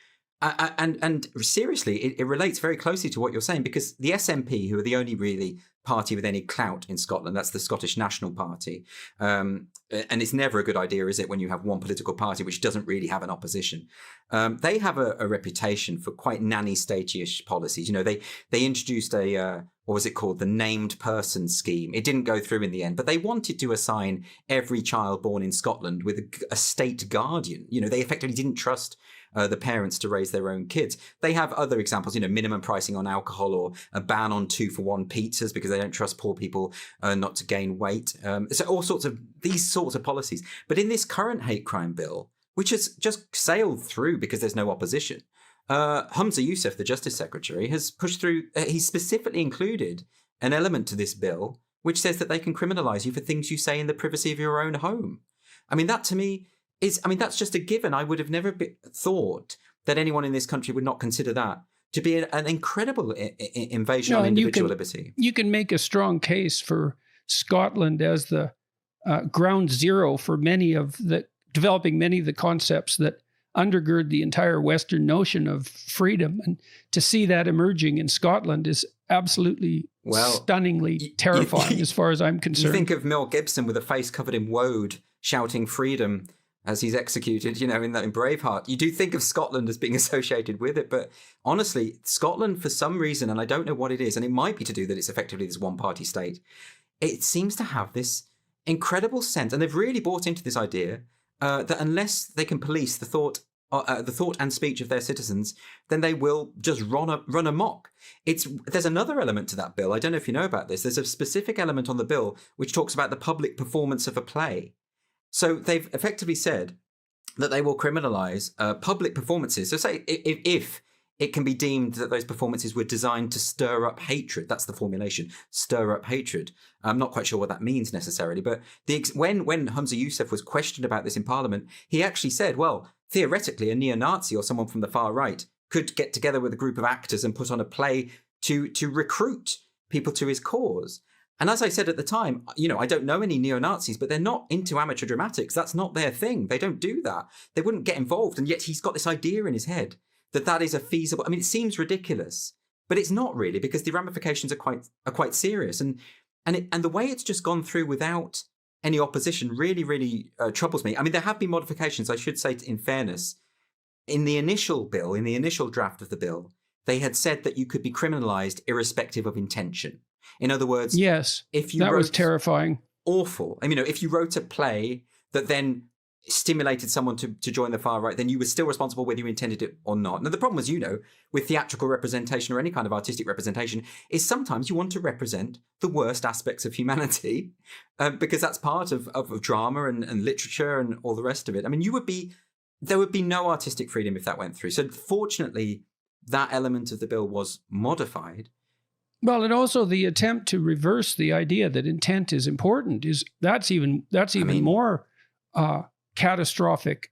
Speaker 4: And seriously, it relates very closely to what you're saying, because the SNP, who are the only really party with any clout in Scotland, that's the Scottish National Party. And it's never a good idea, is it, when you have one political party which doesn't really have an opposition. They have a reputation for quite nanny state-ish policies. You know, they introduced what was it called? The named person scheme. It didn't go through in the end, but they wanted to assign every child born in Scotland with a state guardian. You know, they effectively didn't trust the parents to raise their own kids. They have other examples, minimum pricing on alcohol, or a ban on 2-for-1 pizzas because they don't trust poor people not to gain weight. So all sorts of these sorts of policies. But in this current hate crime bill, which has just sailed through because there's no opposition, Humza Yousaf, the Justice Secretary, has pushed through, he's specifically included an element to this bill which says that they can criminalise you for things you say in the privacy of your own home. I mean, that to me that's just a given. I would have never thought that anyone in this country would not consider that to be an incredible invasion on individual liberty.
Speaker 2: You can make a strong case for Scotland as the ground zero for developing many of the concepts that undergird the entire Western notion of freedom. And to see that emerging in Scotland is absolutely stunningly terrifying as far as I'm concerned.
Speaker 4: You think of Mel Gibson with a face covered in woad shouting freedom as he's executed, in Braveheart. You do think of Scotland as being associated with it, but honestly, Scotland, for some reason, and I don't know what it is, and it might be to do that it's effectively this one-party state, it seems to have this incredible sense, and they've really bought into this idea that unless they can police the thought the thought and speech of their citizens, then they will just run amok. There's another element to that bill. I don't know if you know about this. There's a specific element on the bill which talks about the public performance of a play. So they've effectively said that they will criminalize public performances. So say if it can be deemed that those performances were designed to stir up hatred. That's the formulation, stir up hatred. I'm not quite sure what that means necessarily, but when Humza Yousaf was questioned about this in Parliament, he actually said, well, theoretically, a neo-Nazi or someone from the far right could get together with a group of actors and put on a play to recruit people to his cause. And as I said at the time, I don't know any neo-Nazis, but they're not into amateur dramatics. That's not their thing. They don't do that. They wouldn't get involved. And yet he's got this idea in his head that is a feasible. I mean, it seems ridiculous, but it's not really, because the ramifications are quite serious. And the way it's just gone through without any opposition really, really troubles me. I mean, there have been modifications, I should say, in fairness. In the initial bill, in the initial draft of the bill, they had said that you could be criminalized irrespective of intention. In other words,
Speaker 2: yes,
Speaker 4: if you
Speaker 2: that was terrifying.
Speaker 4: Awful. I mean, if you wrote a play that then stimulated someone to join the far right, then you were still responsible whether you intended it or not. Now, the problem, as you know, with theatrical representation or any kind of artistic representation is sometimes you want to represent the worst aspects of humanity because that's part of drama and literature and all the rest of it. I mean, there would be no artistic freedom if that went through. So fortunately, that element of the bill was modified.
Speaker 2: Well, and also the attempt to reverse the idea that intent is important that's even more catastrophic.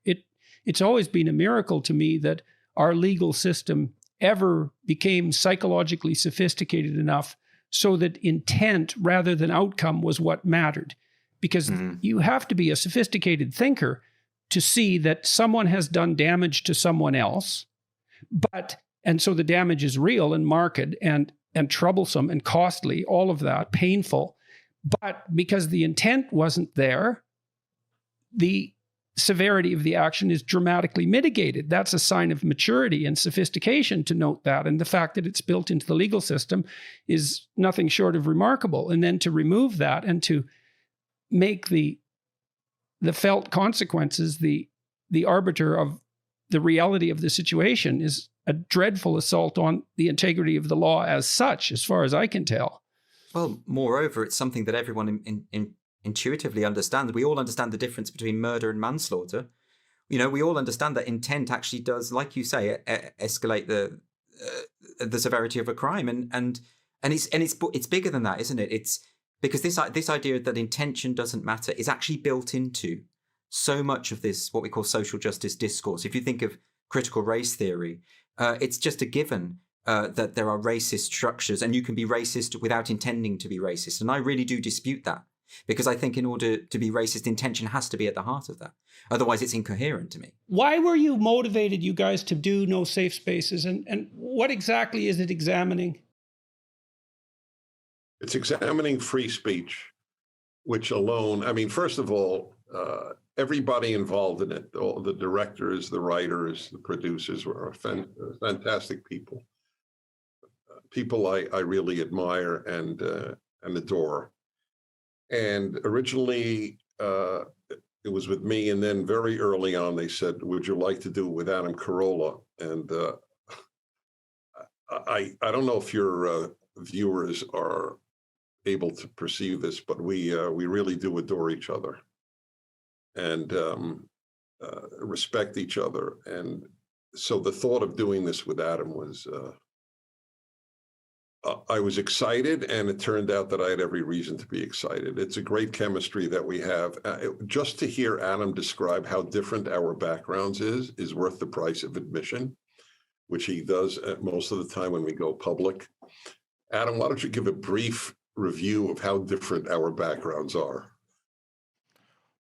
Speaker 2: It's always been a miracle to me that our legal system ever became psychologically sophisticated enough so that intent rather than outcome was what mattered. Because you have to be a sophisticated thinker to see that someone has done damage to someone else, and so the damage is real and marked and troublesome and costly, all of that, painful. But because the intent wasn't there, the severity of the action is dramatically mitigated. That's a sign of maturity and sophistication to note that. And the fact that it's built into the legal system is nothing short of remarkable. And then to remove that and to make the felt consequences the arbiter of the reality of the situation is a dreadful assault on the integrity of the law as such, as far as I can tell.
Speaker 4: Well, moreover, it's something that everyone intuitively understands. We all understand the difference between murder and manslaughter. We all understand that intent actually does, like you say, escalate the severity of a crime, and it's bigger than that, isn't it? It's because this idea that intention doesn't matter is actually built into so much of this what we call social justice discourse. If you think of critical race theory, it's just a given that there are racist structures, and you can be racist without intending to be racist. And I really do dispute that. Because I think in order to be racist, intention has to be at the heart of that. Otherwise, it's incoherent to me.
Speaker 2: Why were you motivated, you guys, to do No Safe Spaces? And what exactly is it examining?
Speaker 5: It's examining free speech, which alone, I mean, first of all, everybody involved in it, all the directors, the writers, the producers were fantastic people. People I really admire and adore. And originally, it was with me, and then very early on, they said, "Would you like to do it with Adam Carolla?" And I don't know if your viewers are able to perceive this, but we really do adore each other and respect each other. And so the thought of doing this with Adam was. I was excited, and it turned out that I had every reason to be excited. It's a great chemistry that we have. Just to hear Adam describe how different our backgrounds is worth the price of admission, which he does most of the time when we go public. Adam, why don't you give a brief review of how different our backgrounds are?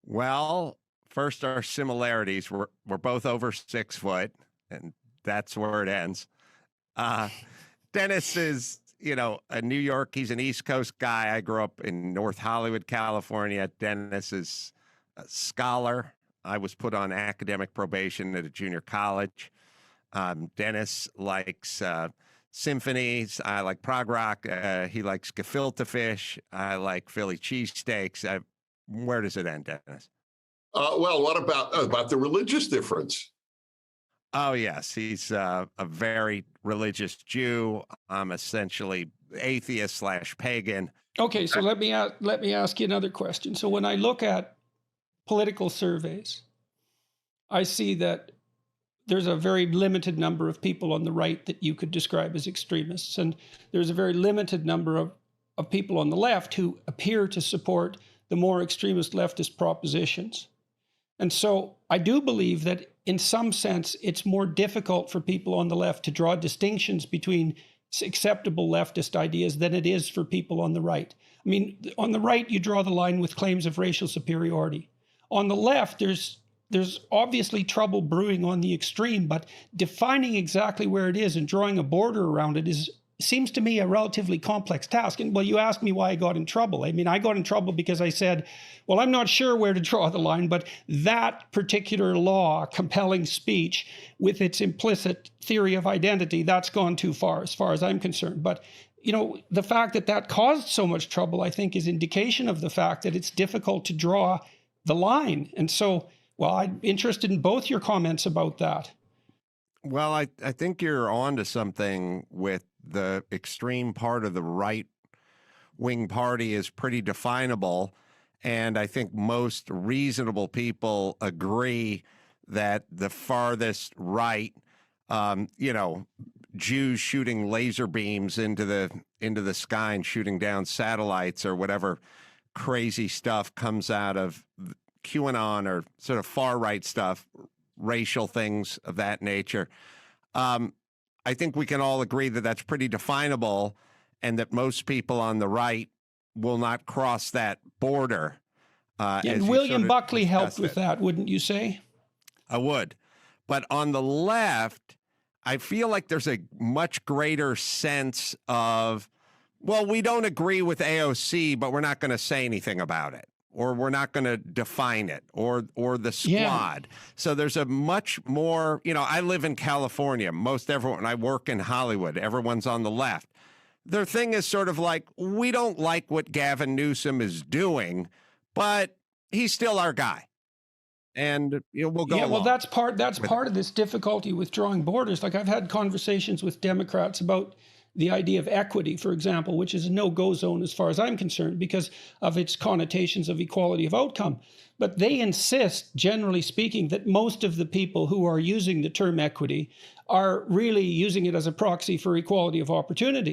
Speaker 6: Well, first, our similarities. We're both over 6 foot, and that's where it ends. Dennis is, a New York, he's an East Coast guy. I grew up in North Hollywood, California. Dennis is a scholar. I was put on academic probation at a junior college. Dennis likes symphonies. I like prog rock. He likes gefilte fish. I like Philly cheesesteaks. Where does it end, Dennis?
Speaker 5: Well, what about the religious difference?
Speaker 6: Oh, yes. He's a very religious Jew. I'm essentially atheist / pagan.
Speaker 2: Okay, so let me ask you another question. So when I look at political surveys, I see that there's a very limited number of people on the right that you could describe as extremists, and there's a very limited number of people on the left who appear to support the more extremist leftist propositions. And so I do believe that in some sense, it's more difficult for people on the left to draw distinctions between acceptable leftist ideas than it is for people on the right. I mean, on the right, you draw the line with claims of racial superiority. On the left, there's obviously trouble brewing on the extreme, but defining exactly where it is and drawing a border around it seems to me a relatively complex task. And well, you asked me why I got in trouble. I mean, I got in trouble because I said, well, I'm not sure where to draw the line, but that particular law, compelling speech, with its implicit theory of identity, that's gone too far as I'm concerned. But, you know, the fact that that caused so much trouble, I think, is indication of the fact that it's difficult to draw the line. And so, well, I'm interested in both your comments about that.
Speaker 6: Well, I think you're on to something with the extreme part of the right-wing party is pretty definable. And I think most reasonable people agree that the farthest right, Jews shooting laser beams into the sky and shooting down satellites or whatever crazy stuff comes out of QAnon or sort of far-right stuff, racial things of that nature. I think we can all agree that that's pretty definable and that most people on the right will not cross that border.
Speaker 2: And William Buckley helped with that, wouldn't you say?
Speaker 6: I would. But on the left, I feel like there's a much greater sense of, well, we don't agree with AOC, but we're not going to say anything about it, or we're not going to define it, or the squad. Yeah. So there's a much more, I live in California. Most everyone, I work in Hollywood. Everyone's on the left. Their thing is sort of like, we don't like what Gavin Newsom is doing, but he's still our guy. And we'll go. Yeah,
Speaker 2: well, that's part of this difficulty with drawing borders. Like, I've had conversations with Democrats about the idea of equity, for example, which is a no-go zone as far as I'm concerned because of its connotations of equality of outcome. But they insist, generally speaking, that most of the people who are using the term equity are really using it as a proxy for equality of opportunity.